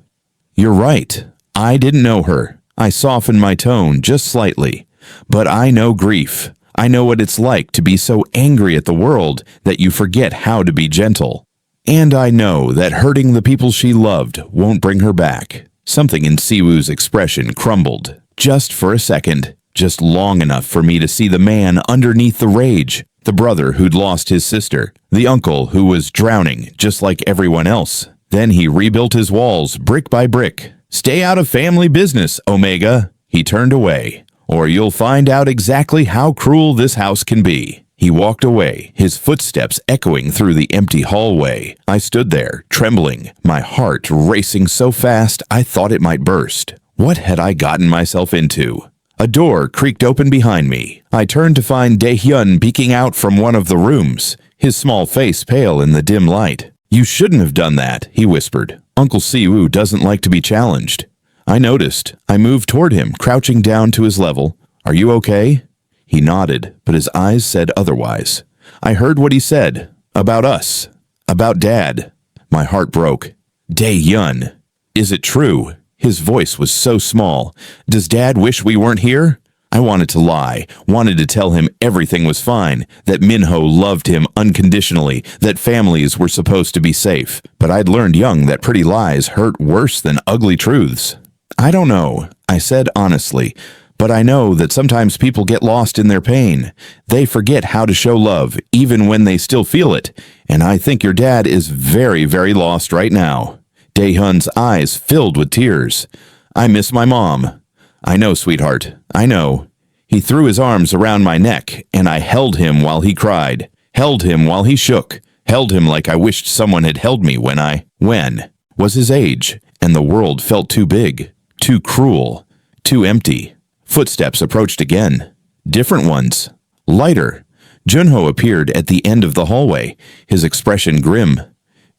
You're right, I didn't know her. I softened my tone just slightly. But I know grief. I know what it's like to be so angry at the world that you forget how to be gentle. And I know that hurting the people she loved won't bring her back. Something in Siwoo's expression crumbled, just for a second. Just long enough for me to see the man underneath the rage, the brother who'd lost his sister, the uncle who was drowning just like everyone else. Then he rebuilt his walls brick by brick. Stay out of family business, Omega. He turned away, or you'll find out exactly how cruel this house can be. He walked away, his footsteps echoing through the empty hallway. I stood there, trembling, my heart racing so fast I thought it might burst. What had I gotten myself into? A door creaked open behind me. I turned to find Daehyun peeking out from one of the rooms, his small face pale in the dim light. You shouldn't have done that, he whispered. Uncle Siwoo doesn't like to be challenged. I noticed. I moved toward him, crouching down to his level. Are you okay? He nodded, but his eyes said otherwise. I heard what he said. About us. About Dad. My heart broke. Daehyun. Is it true? His voice was so small. Does Dad wish we weren't here? I wanted to lie, wanted to tell him everything was fine, that Minho loved him unconditionally, that families were supposed to be safe. But I'd learned young that pretty lies hurt worse than ugly truths. I don't know, I said honestly, but I know that sometimes people get lost in their pain. They forget how to show love, even when they still feel it, and I think your dad is very, very lost right now. Daehyun's eyes filled with tears. I miss my mom. I know, sweetheart, I know. He threw his arms around my neck, and I held him while he cried, held him while he shook, held him like I wished someone had held me when was his age, and the world felt too big, too cruel, too empty. Footsteps approached again. Different ones. Lighter. Jiho appeared at the end of the hallway, his expression grim.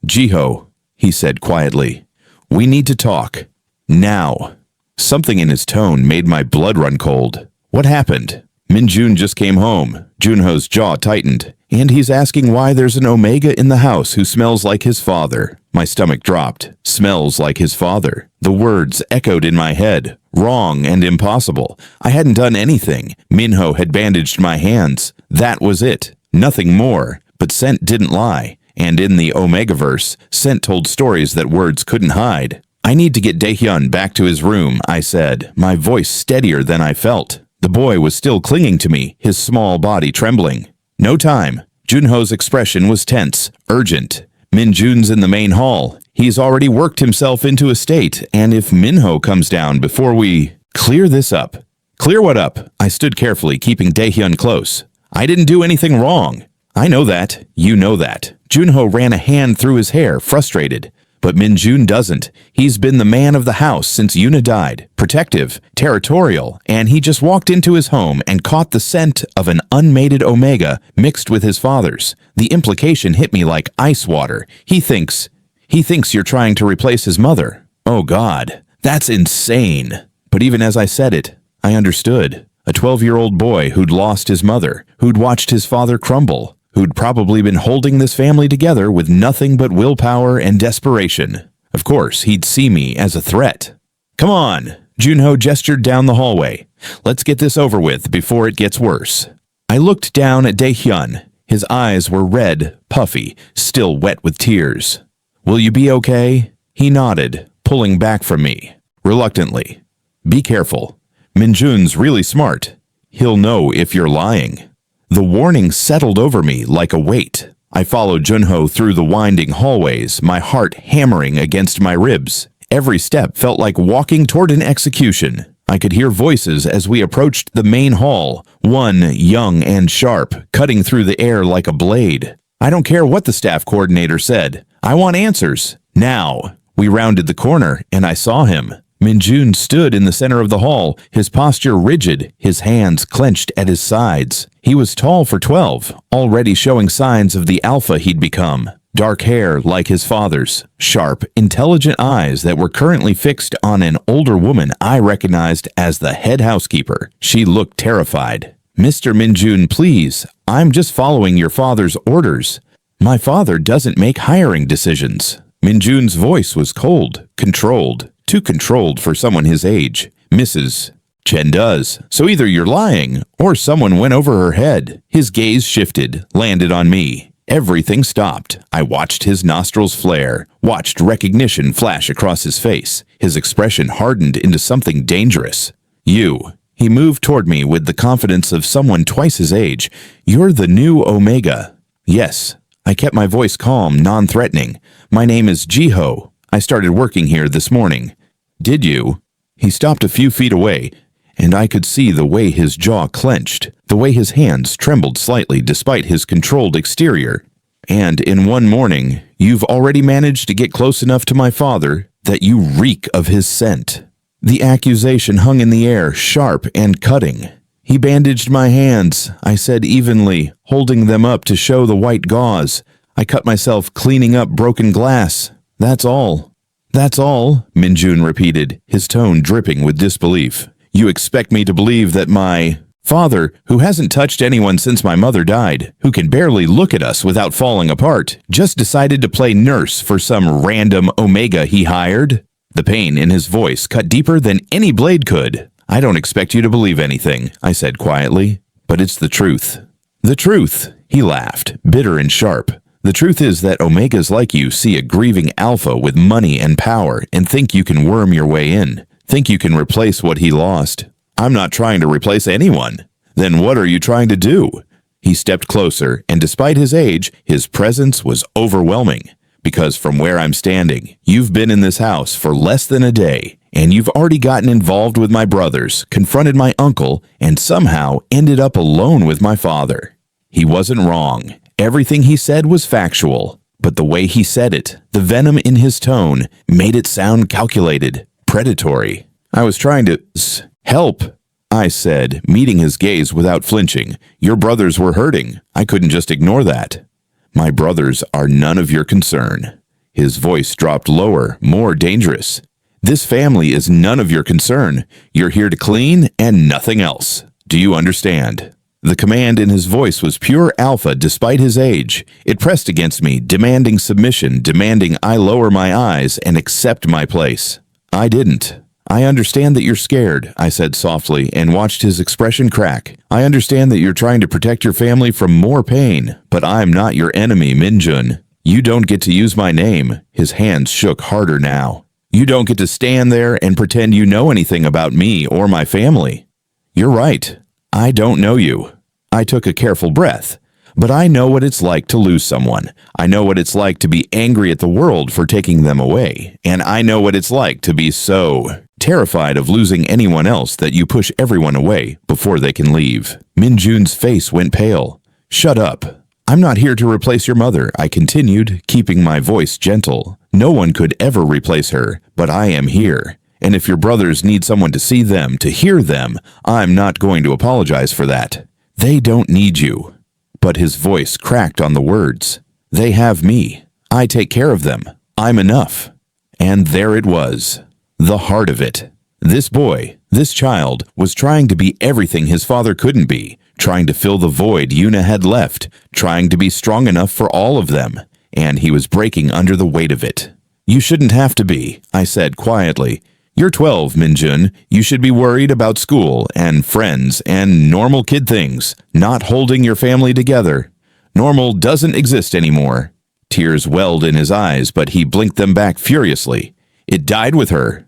Jiho, he said quietly, we need to talk. Now. Something in his tone made my blood run cold. What happened? Minjun just came home. Junho's jaw tightened. And he's asking why there's an Omega in the house who smells like his father. My stomach dropped. Smells like his father. The words echoed in my head. Wrong and impossible. I hadn't done anything. Minho had bandaged my hands. That was it. Nothing more. But scent didn't lie. And in the Omegaverse, scent told stories that words couldn't hide. I need to get Daehyun back to his room, I said, my voice steadier than I felt. The boy was still clinging to me, his small body trembling. No time. Junho's expression was tense, urgent. Minjun's in the main hall. He's already worked himself into a state, and if Minho comes down before we... Clear this up. Clear what up? I stood carefully, keeping Daehyun close. I didn't do anything wrong. I know that. You know that. Junho ran a hand through his hair, frustrated. But Minjun doesn't. He's been the man of the house since Yuna died, protective, territorial, and he just walked into his home and caught the scent of an unmated Omega mixed with his father's. The implication hit me like ice water. He thinks you're trying to replace his mother. Oh God, that's insane. But even as I said it, I understood. A 12-year-old boy who'd lost his mother, who'd watched his father crumble, who'd probably been holding this family together with nothing but willpower and desperation. Of course, he'd see me as a threat. Come on, Junho gestured down the hallway. Let's get this over with before it gets worse. I looked down at Daehyun. His eyes were red, puffy, still wet with tears. Will you be okay? He nodded, pulling back from me. Reluctantly. Be careful. Minjun's really smart. He'll know if you're lying. The warning settled over me like a weight. I followed Junho through the winding hallways, my heart hammering against my ribs. Every step felt like walking toward an execution. I could hear voices as we approached the main hall, one young and sharp, cutting through the air like a blade. I don't care what the staff coordinator said. I want answers. Now. We rounded the corner, and I saw him. Minjun stood in the center of the hall, his posture rigid, his hands clenched at his sides. He was tall for 12, already showing signs of the alpha he'd become. Dark hair like his father's, sharp, intelligent eyes that were currently fixed on an older woman I recognized as the head housekeeper. She looked terrified. Mr. Minjun, please, I'm just following your father's orders. My father doesn't make hiring decisions. Minjun's voice was cold, controlled. Too controlled for someone his age. Mrs. Chen does. So either you're lying, or someone went over her head. His gaze shifted, landed on me. Everything stopped. I watched his nostrils flare, watched recognition flash across his face. His expression hardened into something dangerous. You. He moved toward me with the confidence of someone twice his age. You're the new Omega. Yes. I kept my voice calm, non-threatening. My name is Jiho. I started working here this morning. Did you? He stopped a few feet away, and I could see the way his jaw clenched, the way his hands trembled slightly despite his controlled exterior. And in one morning, you've already managed to get close enough to my father that you reek of his scent. The accusation hung in the air, sharp and cutting. He bandaged my hands, I said evenly, holding them up to show the white gauze. I cut myself cleaning up broken glass. That's all. That's all, Minjun repeated, his tone dripping with disbelief. You expect me to believe that my father, who hasn't touched anyone since my mother died, who can barely look at us without falling apart, just decided to play nurse for some random Omega he hired? The pain in his voice cut deeper than any blade could. I don't expect you to believe anything, I said quietly, but it's the truth. The truth, he laughed, bitter and sharp. The truth is that Omegas like you see a grieving alpha with money and power and think you can worm your way in, think you can replace what he lost. I'm not trying to replace anyone. Then what are you trying to do? He stepped closer, and despite his age, his presence was overwhelming. Because from where I'm standing, you've been in this house for less than a day, and you've already gotten involved with my brothers, confronted my uncle, and somehow ended up alone with my father. He wasn't wrong. Everything he said was factual, but the way he said it, the venom in his tone, made it sound calculated, predatory. I was trying to help, I said, meeting his gaze without flinching. Your brothers were hurting. I couldn't just ignore that. My brothers are none of your concern. His voice dropped lower, more dangerous. This family is none of your concern. You're here to clean and nothing else. Do you understand? The command in his voice was pure alpha despite his age. It pressed against me, demanding submission, demanding I lower my eyes and accept my place. I didn't. I understand that you're scared, I said softly and watched his expression crack. I understand that you're trying to protect your family from more pain, but I'm not your enemy, Minjun. You don't get to use my name. His hands shook harder now. You don't get to stand there and pretend you know anything about me or my family. You're right. I don't know you. I took a careful breath. But I know what it's like to lose someone. I know what it's like to be angry at the world for taking them away. And I know what it's like to be so terrified of losing anyone else that you push everyone away before they can leave. Minjun's face went pale. Shut up. I'm not here to replace your mother, I continued, keeping my voice gentle. No one could ever replace her, but I am here. And if your brothers need someone to see them, to hear them, I'm not going to apologize for that. They don't need you. But his voice cracked on the words. They have me. I take care of them. I'm enough. And there it was. The heart of it. This boy, this child, was trying to be everything his father couldn't be, trying to fill the void Yuna had left, trying to be strong enough for all of them, and he was breaking under the weight of it. You shouldn't have to be, I said quietly. You're 12, Minjun. You should be worried about school and friends and normal kid things, not holding your family together. Normal doesn't exist anymore. Tears welled in his eyes, but he blinked them back furiously. It died with her.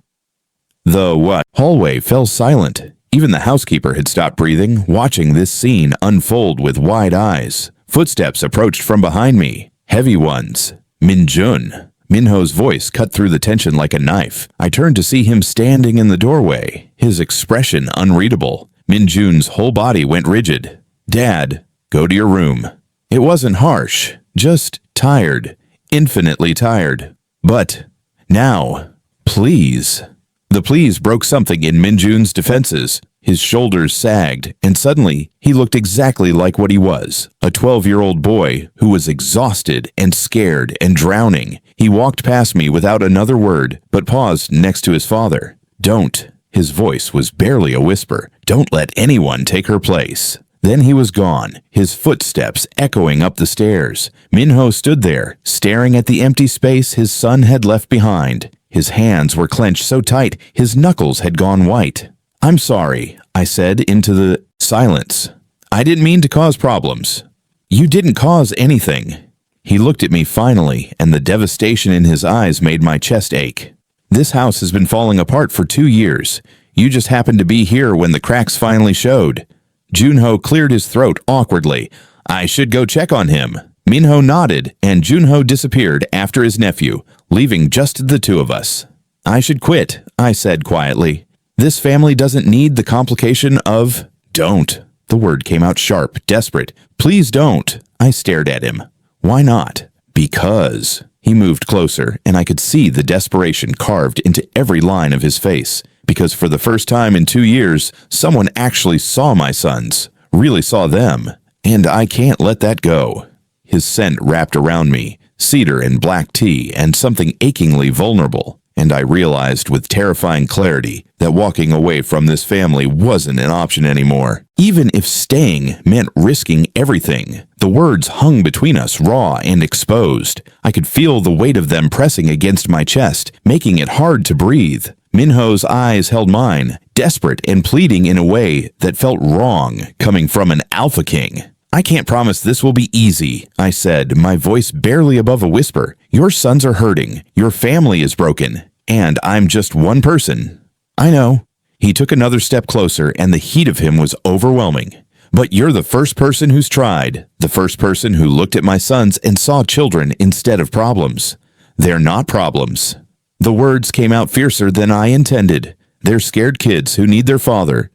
The hallway fell silent. Even the housekeeper had stopped breathing, watching this scene unfold with wide eyes. Footsteps approached from behind me. Heavy ones. Minjun. Minho's voice cut through the tension like a knife. I turned to see him standing in the doorway, his expression unreadable. Minjun's whole body went rigid. Dad, go to your room. It wasn't harsh, just tired, infinitely tired. But now, please. The please broke something in Minjun's defenses. His shoulders sagged, and suddenly he looked exactly like what he was, a 12-year-old boy who was exhausted and scared and drowning. He walked past me without another word, but paused next to his father. Don't. His voice was barely a whisper. Don't let anyone take her place. Then he was gone, his footsteps echoing up the stairs. Minho stood there, staring at the empty space his son had left behind. His hands were clenched so tight, his knuckles had gone white. I'm sorry, I said into the silence. I didn't mean to cause problems. You didn't cause anything. He looked at me finally, and the devastation in his eyes made my chest ache. This house has been falling apart for 2 years. You just happened to be here when the cracks finally showed. Junho cleared his throat awkwardly. I should go check on him. Minho nodded, and Junho disappeared after his nephew, leaving just the two of us. I should quit, I said quietly. This family doesn't need the complication of... Don't. The word came out sharp, desperate. Please don't. I stared at him. Why not? Because. He moved closer, and I could see the desperation carved into every line of his face. Because for the first time in 2 years, someone actually saw my sons. Really saw them. And I can't let that go. His scent wrapped around me. Cedar and black tea and something achingly vulnerable. And I realized with terrifying clarity that walking away from this family wasn't an option anymore. Even if staying meant risking everything, the words hung between us raw and exposed. I could feel the weight of them pressing against my chest, making it hard to breathe. Minho's eyes held mine, desperate and pleading in a way that felt wrong, coming from an Alpha King. "I can't promise this will be easy," I said, my voice barely above a whisper. "Your sons are hurting, your family is broken, and I'm just one person." "I know." He took another step closer, and the heat of him was overwhelming. "But you're the first person who's tried, the first person who looked at my sons and saw children instead of problems. They're not problems." The words came out fiercer than I intended. "They're scared kids who need their father."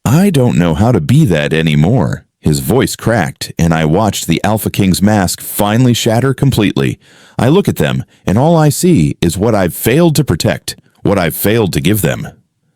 "I don't know how to be that anymore." His voice cracked, and I watched the Alpha King's mask finally shatter completely. I look at them, and all I see is what I've failed to protect, what I've failed to give them.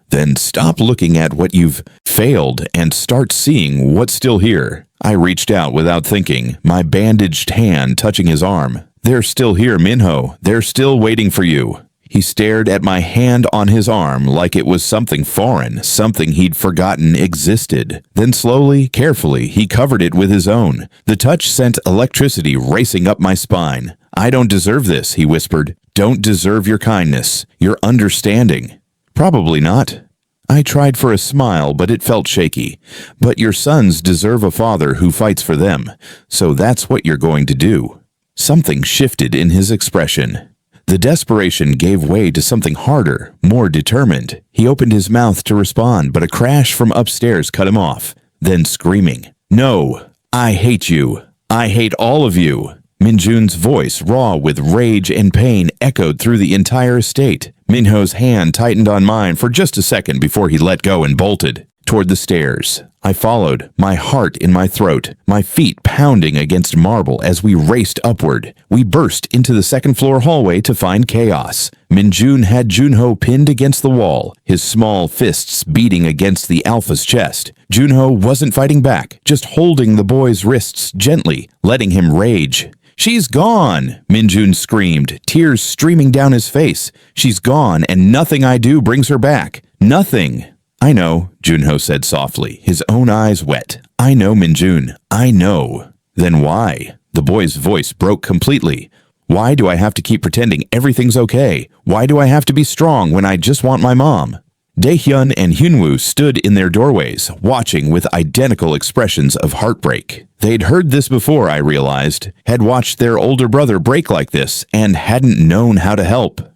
"Then stop looking at what you've failed and start seeing what's still here." I reached out without thinking, my bandaged hand touching his arm. "They're still here, Minho. They're still waiting for you." He stared at my hand on his arm like it was something foreign, something he'd forgotten existed. Then slowly, carefully, he covered it with his own. The touch sent electricity racing up my spine. "I don't deserve this," he whispered. "Don't deserve your kindness, your understanding." "Probably not." I tried for a smile, but it felt shaky. "But your sons deserve a father who fights for them, so that's what you're going to do." Something shifted in his expression. The desperation gave way to something harder, more determined. He opened his mouth to respond, but a crash from upstairs cut him off. Then screaming, "No! I hate you! I hate all of you!" Minjun's voice, raw with rage and pain, echoed through the entire estate. Minho's hand tightened on mine for just a second before he let go and bolted toward the stairs. I followed, my heart in my throat, my feet pounding against marble as we raced upward. We burst into the second-floor hallway to find chaos. Minjun had Junho pinned against the wall, his small fists beating against the Alpha's chest. Junho wasn't fighting back, just holding the boy's wrists gently, letting him rage. "She's gone!" Minjun screamed, tears streaming down his face. "She's gone, and nothing I do brings her back. Nothing." "I know," Junho said softly, his own eyes wet. "I know, Minjun. I know." "Then why?" The boy's voice broke completely. "Why do I have to keep pretending everything's okay? Why do I have to be strong when I just want my mom?" Daehyun and Hyunwoo stood in their doorways, watching with identical expressions of heartbreak. They'd heard this before, I realized, had watched their older brother break like this, and hadn't known how to help.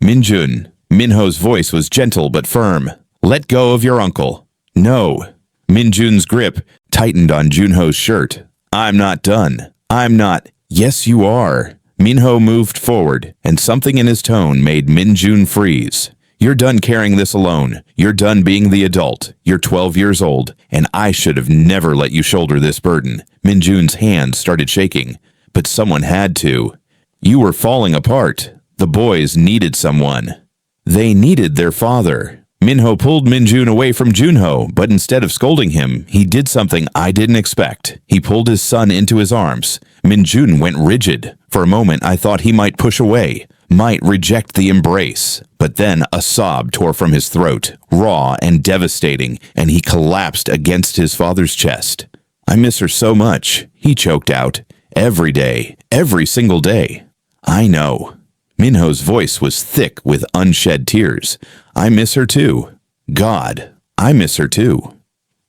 "Minjun." Minho's voice was gentle but firm. "Let go of your uncle." "No." Minjun's grip tightened on Junho's shirt. "I'm not done. I'm not." "Yes, you are." Minho moved forward, and something in his tone made Minjun freeze. "You're done carrying this alone. You're done being the adult. You're 12 years old, and I should have never let you shoulder this burden." Minjun's hand started shaking, but someone had to. "You were falling apart. The boys needed someone. They needed their father." Minho pulled Minjun away from Junho, but instead of scolding him, he did something I didn't expect. He pulled his son into his arms. Minjun went rigid. For a moment, I thought he might push away, might reject the embrace. But then a sob tore from his throat, raw and devastating, and he collapsed against his father's chest. "I miss her so much," he choked out. "Every day, every single day." "I know." Minho's voice was thick with unshed tears. "I miss her too. God, I miss her too."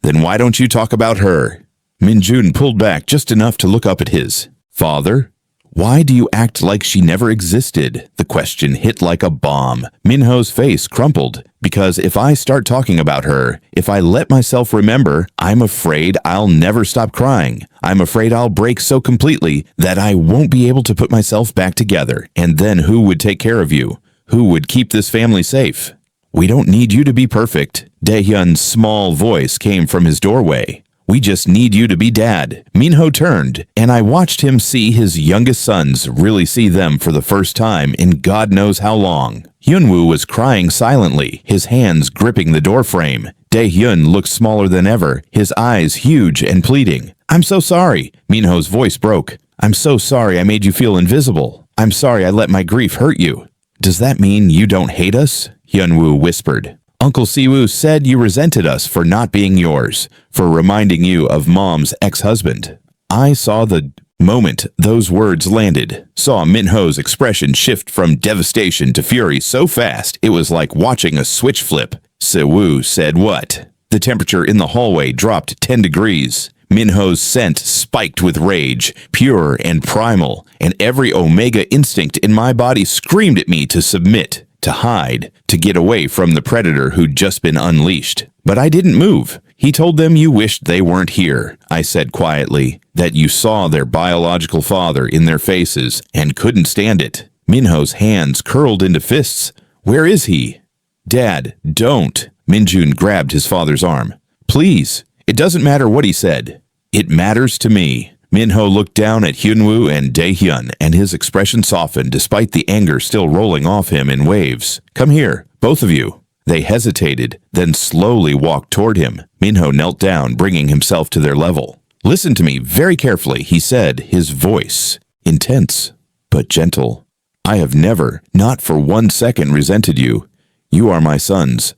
"Then why don't you talk about her?" Minjun pulled back just enough to look up at his father. "Why do you act like she never existed?" The question hit like a bomb. Minho's face crumpled. "Because if I start talking about her, if I let myself remember, I'm afraid I'll never stop crying. I'm afraid I'll break so completely that I won't be able to put myself back together. And then who would take care of you? Who would keep this family safe?" "We don't need you to be perfect." Daehyun's small voice came from his doorway. "We just need you to be dad." Minho turned, and I watched him see his youngest sons, really see them for the first time in God knows how long. Hyunwoo was crying silently, his hands gripping the doorframe. Daehyun looked smaller than ever, his eyes huge and pleading. "I'm so sorry." Minho's voice broke. "I'm so sorry I made you feel invisible. I'm sorry I let my grief hurt you." Does that mean you don't hate us? Hyunwoo whispered. Uncle Siwoo said you resented us for not being yours, for reminding you of Mom's ex-husband. I saw the moment those words landed, saw Minho's expression shift from devastation to fury so fast it was like watching a switch flip. Siwoo said what? The temperature in the hallway dropped 10 degrees. Minho's scent spiked with rage, pure and primal, and every omega instinct in my body screamed at me to submit, to hide, to get away from the predator who'd just been unleashed. But I didn't move. He told them you wished they weren't here, I said quietly, that you saw their biological father in their faces and couldn't stand it. Minho's hands curled into fists. Where is he? Dad, don't. Minjun grabbed his father's arm. Please. It doesn't matter what he said. It matters to me. Minho looked down at Hyunwoo and Daehyun, and his expression softened despite the anger still rolling off him in waves. Come here, both of you. They hesitated, then slowly walked toward him. Minho knelt down, bringing himself to their level. Listen to me very carefully, he said, his voice intense but gentle. I have never, not for 1 second, resented you. You are my sons.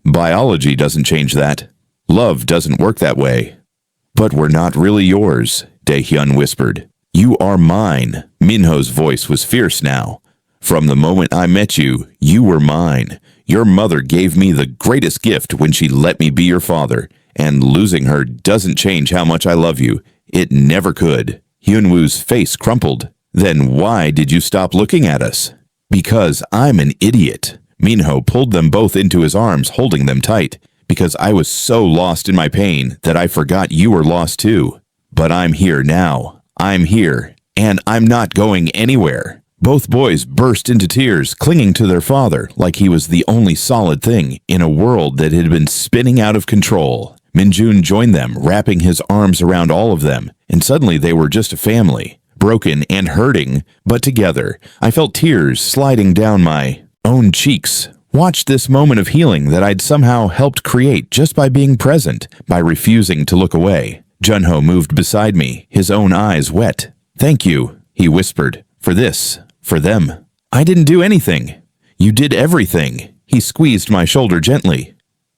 Biology doesn't change that. Love doesn't work that way. But we're not really yours, Daehyun whispered. You are mine. Minho's voice was fierce now. From the moment I met you, you were mine. Your mother gave me the greatest gift when she let me be your father, and losing her doesn't change how much I love you. It never could. Hyunwoo's face crumpled. Then why did you stop looking at us? Because I'm an idiot. Minho pulled them both into his arms, holding them tight. Because I was so lost in my pain that I forgot you were lost too. But I'm here now. I'm here, and I'm not going anywhere. Both boys burst into tears, clinging to their father like he was the only solid thing in a world that had been spinning out of control. Minjun joined them, wrapping his arms around all of them, and suddenly they were just a family, broken and hurting, but together. I felt tears sliding down my own cheeks. Watched this moment of healing that I'd somehow helped create just by being present, by refusing to look away. Junho moved beside me, his own eyes wet. Thank you, he whispered, for this, for them. I didn't do anything. You did everything. He squeezed my shoulder gently.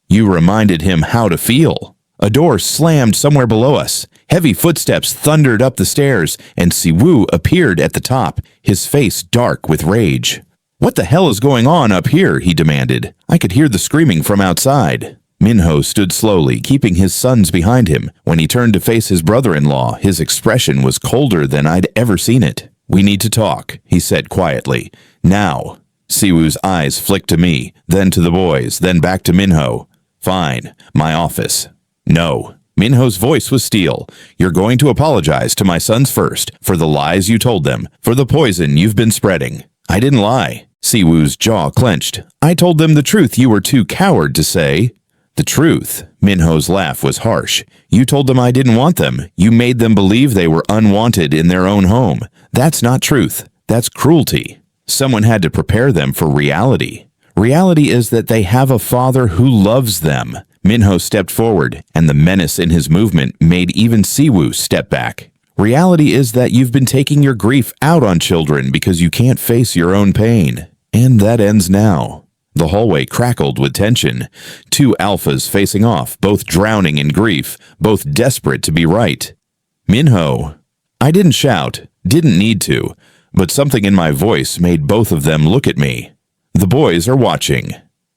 You reminded him how to feel. A door slammed somewhere below us. Heavy footsteps thundered up the stairs, and Siwoo appeared at the top, his face dark with rage. What the hell is going on up here? He demanded. I could hear the screaming from outside. Minho stood slowly, keeping his sons behind him. When he turned to face his brother-in-law, his expression was colder than I'd ever seen it. We need to talk, he said quietly. Now. Siwoo's eyes flicked to me, then to the boys, then back to Minho. Fine. My office. No. Minho's voice was steel. You're going to apologize to my sons first, for the lies you told them, for the poison you've been spreading. I didn't lie. Siwoo's jaw clenched. I told them the truth you were too coward to say. The truth? Minho's laugh was harsh. You told them I didn't want them. You made them believe they were unwanted in their own home. That's not truth. That's cruelty. Someone had to prepare them for reality. Reality is that they have a father who loves them. Minho stepped forward, and the menace in his movement made even Siwoo step back. Reality is that you've been taking your grief out on children because you can't face your own pain. And that ends now. The hallway crackled with tension. Two alphas facing off, both drowning in grief, both desperate to be right. Minho. I didn't shout, didn't need to, but something in my voice made both of them look at me. The boys are watching.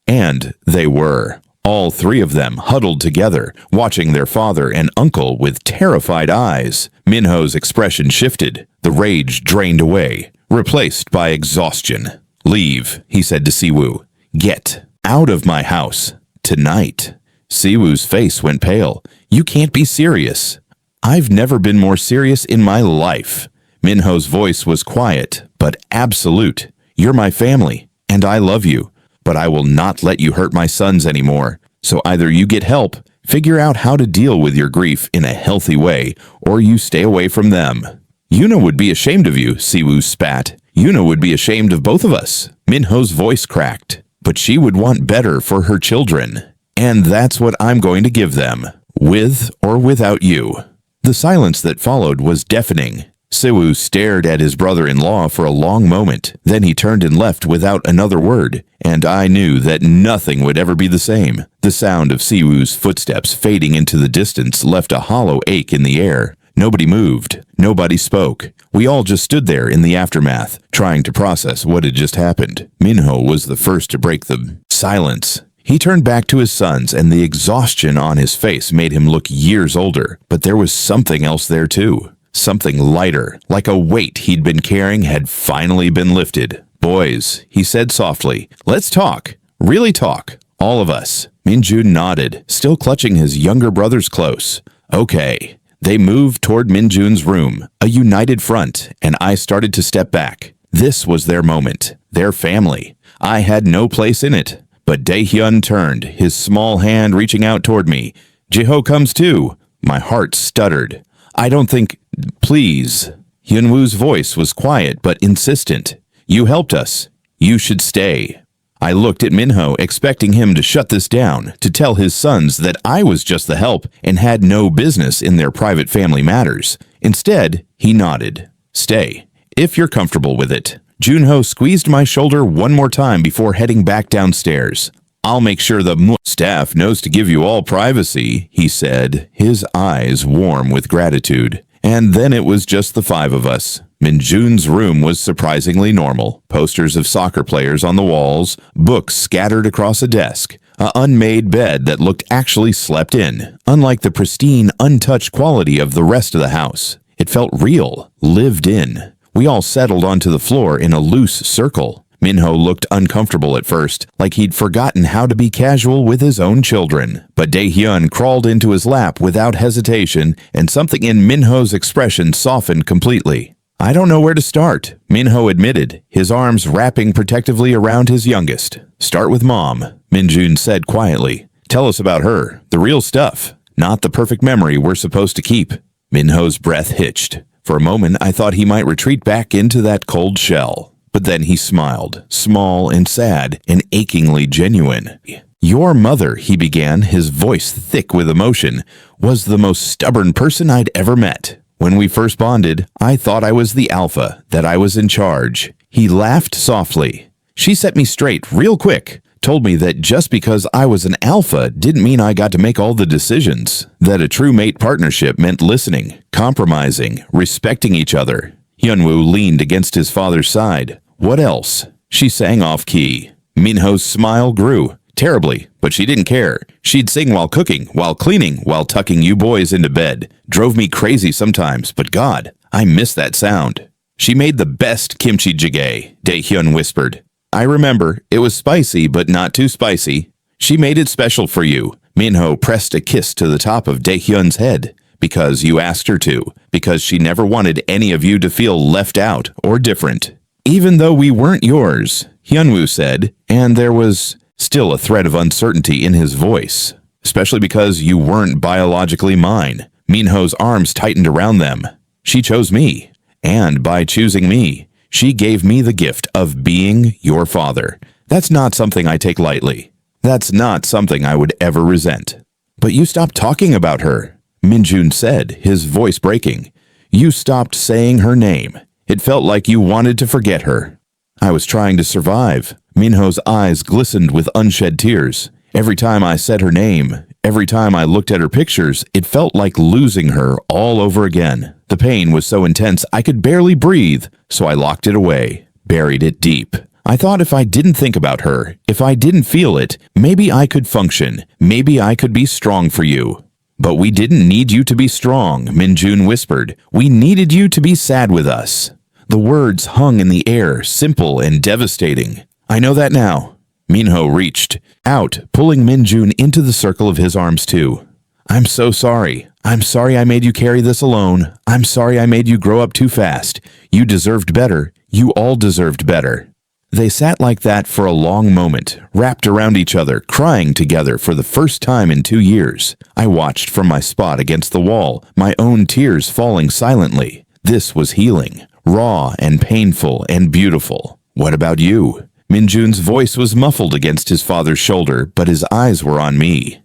And they were. All three of them huddled together, watching their father and uncle with terrified eyes. Minho's expression shifted. The rage drained away, replaced by exhaustion. Leave, he said to Siwoo. Get out of my house. Tonight. Siwoo's face went pale. You can't be serious. I've never been more serious in my life. Minho's voice was quiet, but absolute. You're my family, and I love you. But I will not let you hurt my sons anymore. So either you get help, figure out how to deal with your grief in a healthy way, or you stay away from them. Yuna would be ashamed of you, Siwoo spat. Yuna would be ashamed of both of us. Minho's voice cracked. But she would want better for her children. And that's what I'm going to give them, with or without you. The silence that followed was deafening. Siwoo stared at his brother-in-law for a long moment. Then he turned and left without another word, and I knew that nothing would ever be the same. The sound of Siwoo's footsteps fading into the distance left a hollow ache in the air. Nobody moved. Nobody spoke. We all just stood there in the aftermath, trying to process what had just happened. Minho was the first to break the silence. He turned back to his sons, and the exhaustion on his face made him look years older. But there was something else there too. Something lighter, like a weight he'd been carrying had finally been lifted. "Boys," he said softly, "let's talk. Really talk. All of us." Minjun nodded, still clutching his younger brothers close. "Okay." They moved toward Minjun's room, a united front, and I started to step back. This was their moment, their family. I had no place in it. But Daehyun turned, his small hand reaching out toward me. "Jiho comes too." My heart stuttered. "I don't think... Please." Hyunwoo's voice was quiet but insistent. "You helped us. You should stay." I looked at Minho, expecting him to shut this down, to tell his sons that I was just the help and had no business in their private family matters. Instead, he nodded. "Stay, if you're comfortable with it." Junho squeezed my shoulder one more time before heading back downstairs. "I'll make sure the staff knows to give you all privacy," he said, his eyes warm with gratitude. And then it was just the five of us. Minjun's room was surprisingly normal. Posters of soccer players on the walls, books scattered across a desk, an unmade bed that looked actually slept in, unlike the pristine, untouched quality of the rest of the house. It felt real, lived in. We all settled onto the floor in a loose circle. Minho looked uncomfortable at first, like he'd forgotten how to be casual with his own children. But Daehyun crawled into his lap without hesitation, and something in Minho's expression softened completely. "I don't know where to start," Minho admitted, his arms wrapping protectively around his youngest. "Start with Mom," Minjun said quietly. "Tell us about her, the real stuff, not the perfect memory we're supposed to keep." Minho's breath hitched. For a moment, I thought he might retreat back into that cold shell. But then he smiled, small and sad and achingly genuine. "Your mother," he began, his voice thick with emotion, "was the most stubborn person I'd ever met. When we first bonded, I thought I was the alpha, that I was in charge." He laughed softly. "She set me straight real quick. Told me that just because I was an alpha didn't mean I got to make all the decisions. That a true mate partnership meant listening, compromising, respecting each other." Hyunwoo leaned against his father's side. "What else?" She sang off-key. Minho's smile grew. "Terribly, but she didn't care. She'd sing while cooking, while cleaning, while tucking you boys into bed. Drove me crazy sometimes, but God, I miss that sound." "She made the best kimchi jjigae," Daehyun whispered. "I remember. It was spicy, but not too spicy. She made it special for you." Minho pressed a kiss to the top of Daehyun's head. "Because you asked her to. Because she never wanted any of you to feel left out or different." "Even though we weren't yours," Hyunwoo said, and there was still a thread of uncertainty in his voice. "Especially because you weren't biologically mine." Minho's arms tightened around them. "She chose me. And by choosing me, she gave me the gift of being your father. That's not something I take lightly. That's not something I would ever resent." "But you stopped talking about her," Minjun said, his voice breaking. "You stopped saying her name. It felt like you wanted to forget her." "I was trying to survive." Minho's eyes glistened with unshed tears. "Every time I said her name, every time I looked at her pictures, it felt like losing her all over again. The pain was so intense I could barely breathe, so I locked it away, buried it deep. I thought if I didn't think about her, if I didn't feel it, maybe I could function, maybe I could be strong for you." "But we didn't need you to be strong," Minjun whispered. "We needed you to be sad with us." The words hung in the air, simple and devastating. "I know that now." Minho reached out, pulling Minjun into the circle of his arms too. "I'm so sorry. I'm sorry I made you carry this alone. I'm sorry I made you grow up too fast. You deserved better. You all deserved better." They sat like that for a long moment, wrapped around each other, crying together for the first time in 2 years. I watched from my spot against the wall, my own tears falling silently. This was healing, raw and painful and beautiful. "What about you?" Minjun's voice was muffled against his father's shoulder, but his eyes were on me.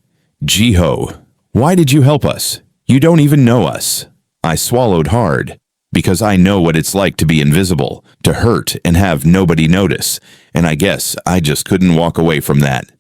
"Jiho, why did you help us? You don't even know us." I swallowed hard. because I know what it's like to be invisible, to hurt and have nobody notice, and I guess I just couldn't walk away from that.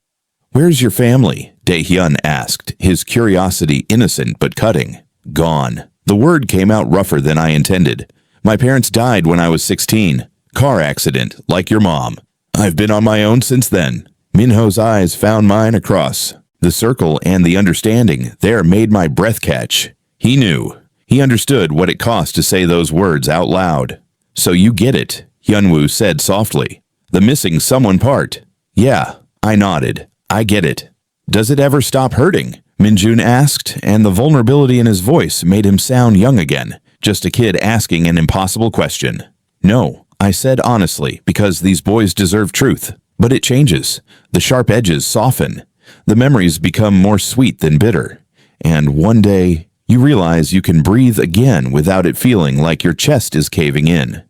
"Where's your family?" Daehyun asked, his curiosity innocent but cutting. "Gone." The word came out rougher than I intended. "My parents died when I was 16. Car accident, like your mom. I've been on my own since then." Minho's eyes found mine across. The circle and the understanding there made my breath catch. He knew. He understood what it cost to say those words out loud. "So you get it," Hyunwoo said softly. "The missing someone part." "Yeah," I nodded. "I get it." "Does it ever stop hurting?" Minjun asked, and the vulnerability in his voice made him sound young again, just a kid asking an impossible question. "No," I said honestly, because these boys deserve truth. "But it changes. The sharp edges soften. The memories become more sweet than bitter. And one day, you realize you can breathe again without it feeling like your chest is caving in."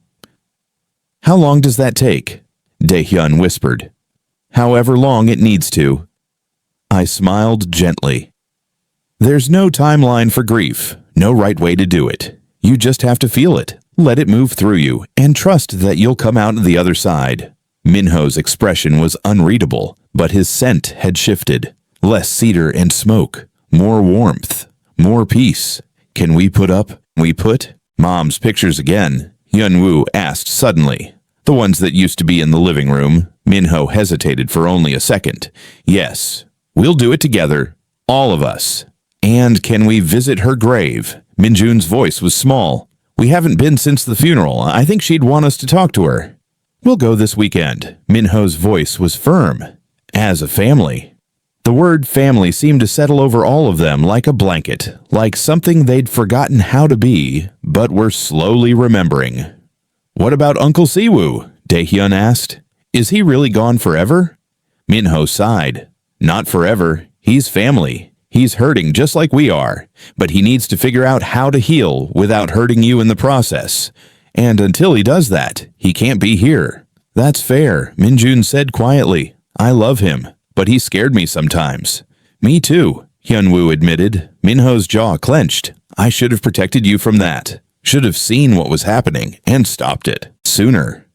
"How long does that take?" Daehyun whispered. "However long it needs to." I smiled gently. There's no timeline for grief, no right way to do it. You just have to feel it, let it move through you, and trust that you'll come out the other side. Minho's expression was unreadable, but his scent had shifted. Less cedar and smoke, more warmth, more peace. "Can we put up?" "We put?" "Mom's pictures again?" Hyunwoo asked suddenly. "The ones that used to be in the living room." Minho hesitated for only a second. "Yes. We'll do it together. All of us." "And can we visit her grave?" Minjun's voice was small. "We haven't been since the funeral. I think she'd want us to talk to her." "We'll go this weekend." Minho's voice was firm. "As a family." The word family seemed to settle over all of them like a blanket, like something they'd forgotten how to be, but were slowly remembering. "What about Uncle Siwoo?" Daehyun asked. "Is he really gone forever?" Minho sighed. "Not forever. He's family. He's hurting just like we are, but he needs to figure out how to heal without hurting you in the process. And until he does that, he can't be here." "That's fair," Minjun said quietly. "I love him, but he scared me sometimes." "Me too," Hyunwoo admitted. Minho's jaw clenched. "I should have protected you from that. Should have seen what was happening and stopped it sooner."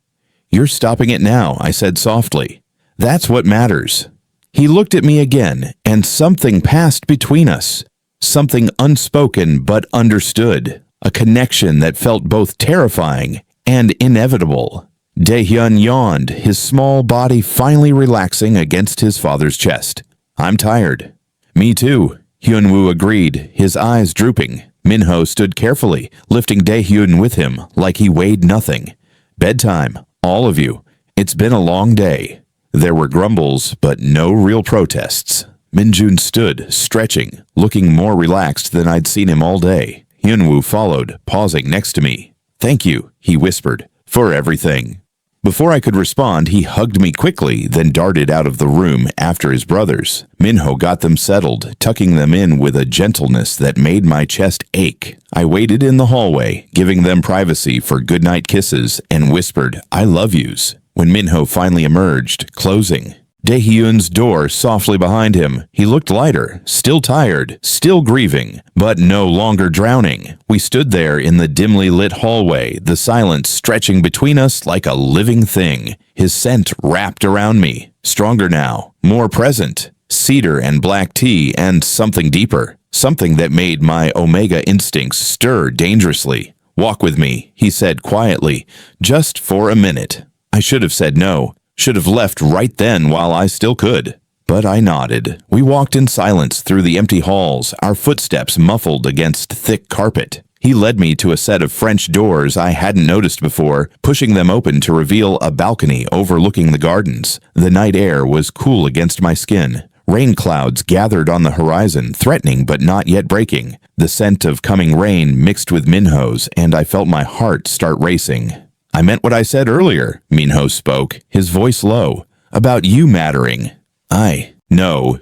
"You're stopping it now," I said softly. "That's what matters." He looked at me again, and something passed between us. Something unspoken but understood. A connection that felt both terrifying and inevitable. Daehyun yawned, his small body finally relaxing against his father's chest. "I'm tired." "Me too," Hyunwoo agreed, his eyes drooping. Minho stood carefully, lifting Daehyun with him like he weighed nothing. "Bedtime, all of you. It's been a long day." There were grumbles, but no real protests. Minjun stood, stretching, looking more relaxed than I'd seen him all day. Hyunwoo followed, pausing next to me. "Thank you," he whispered, "for everything." Before I could respond, he hugged me quickly, then darted out of the room after his brothers. Minho got them settled, tucking them in with a gentleness that made my chest ache. I waited in the hallway, giving them privacy for goodnight kisses, and whispered, "I love yous," when Minho finally emerged, closing Daehyun's door softly behind him. He looked lighter, still tired, still grieving, but no longer drowning. We stood there in the dimly lit hallway, the silence stretching between us like a living thing. His scent wrapped around me, stronger now, more present. Cedar and black tea and something deeper, something that made my omega instincts stir dangerously. "Walk with me," he said quietly, "just for a minute." I should have said no. Should have left right then while I still could. But I nodded. We walked in silence through the empty halls, our footsteps muffled against thick carpet. He led me to a set of French doors I hadn't noticed before, pushing them open to reveal a balcony overlooking the gardens. The night air was cool against my skin. Rain clouds gathered on the horizon, threatening but not yet breaking. The scent of coming rain mixed with Minho's, and I felt my heart start racing. "I meant what I said earlier," Minho spoke, his voice low, "about you mattering." "I know.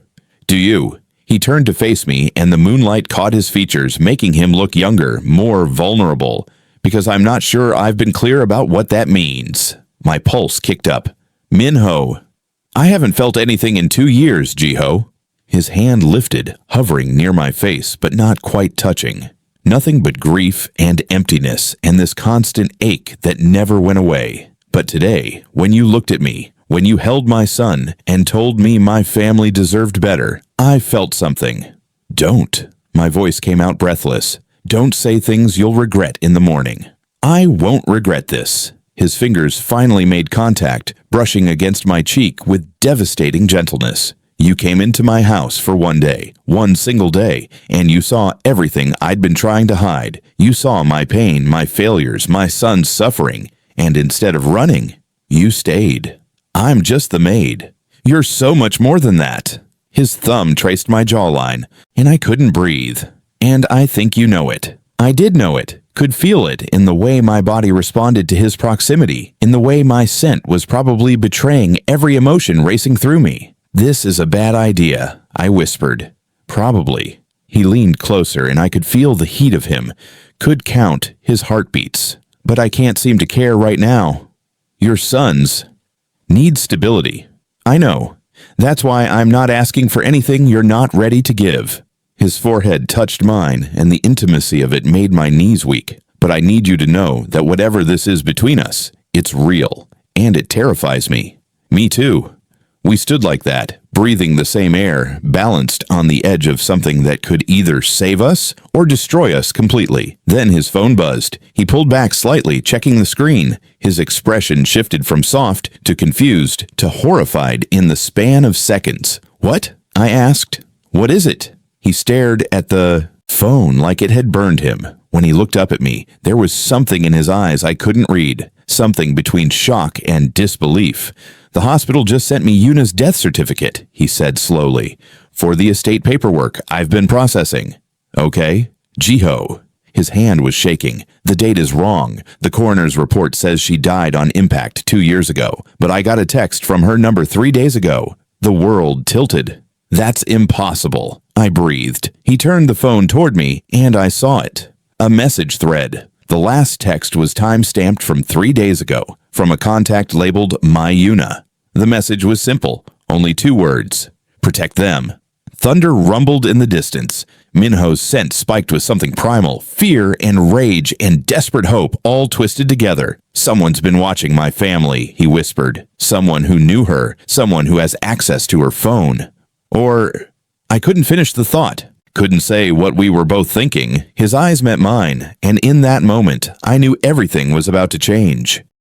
Do you?" He turned to face me, and the moonlight caught his features, making him look younger, more vulnerable, because I'm not sure I've been clear about what that means. My pulse kicked up. "Minho." "I haven't felt anything in 2 years, Jiho." His hand lifted, hovering near my face, but not quite touching. Nothing but grief and emptiness and this constant ache that never went away. But today, when you looked at me, when you held my son and told me my family deserved better, I felt something. Don't. My voice came out breathless. Don't say things you'll regret in the morning. I won't regret this. His fingers finally made contact, brushing against my cheek with devastating gentleness. You came into my house for one day, one single day, and you saw everything I'd been trying to hide. You saw my pain, my failures, my son's suffering, and instead of running, you stayed. I'm just the maid. You're so much more than that. His thumb traced my jawline, and I couldn't breathe. And I think you know it. I did know it, could feel it in the way my body responded to his proximity, in the way my scent was probably betraying every emotion racing through me. This is a bad idea, I whispered. Probably. He leaned closer and I could feel the heat of him, could count his heartbeats. But I can't seem to care right now. Your sons need stability. I know. That's why I'm not asking for anything you're not ready to give. His forehead touched mine and the intimacy of it made my knees weak. But I need you to know that whatever this is between us, it's real. And it terrifies me. Me too. We stood like that, breathing the same air, balanced on the edge of something that could either save us or destroy us completely. Then his phone buzzed. He pulled back slightly, checking the screen. His expression shifted from soft to confused to horrified in the span of seconds. What? I asked. What is it? He stared at the phone like it had burned him. When he looked up at me, there was something in his eyes I couldn't read, something between shock and disbelief. The hospital just sent me Yuna's death certificate, he said slowly, for the estate paperwork I've been processing. Okay? Jiho. His hand was shaking. The date is wrong. The coroner's report says she died on impact 2 years ago, but I got a text from her number 3 days ago. The world tilted. That's impossible, I breathed. He turned the phone toward me, and I saw it. A message thread. The last text was time-stamped from 3 days ago, from a contact labeled My Yuna. The message was simple, only 2 words. Protect them. Thunder rumbled in the distance. Minho's scent spiked with something primal, fear and rage and desperate hope all twisted together. Someone's been watching my family, he whispered. Someone who knew her, someone who has access to her phone. Or... I couldn't finish the thought. Couldn't say what we were both thinking. His eyes met mine, and in that moment, I knew everything was about to change.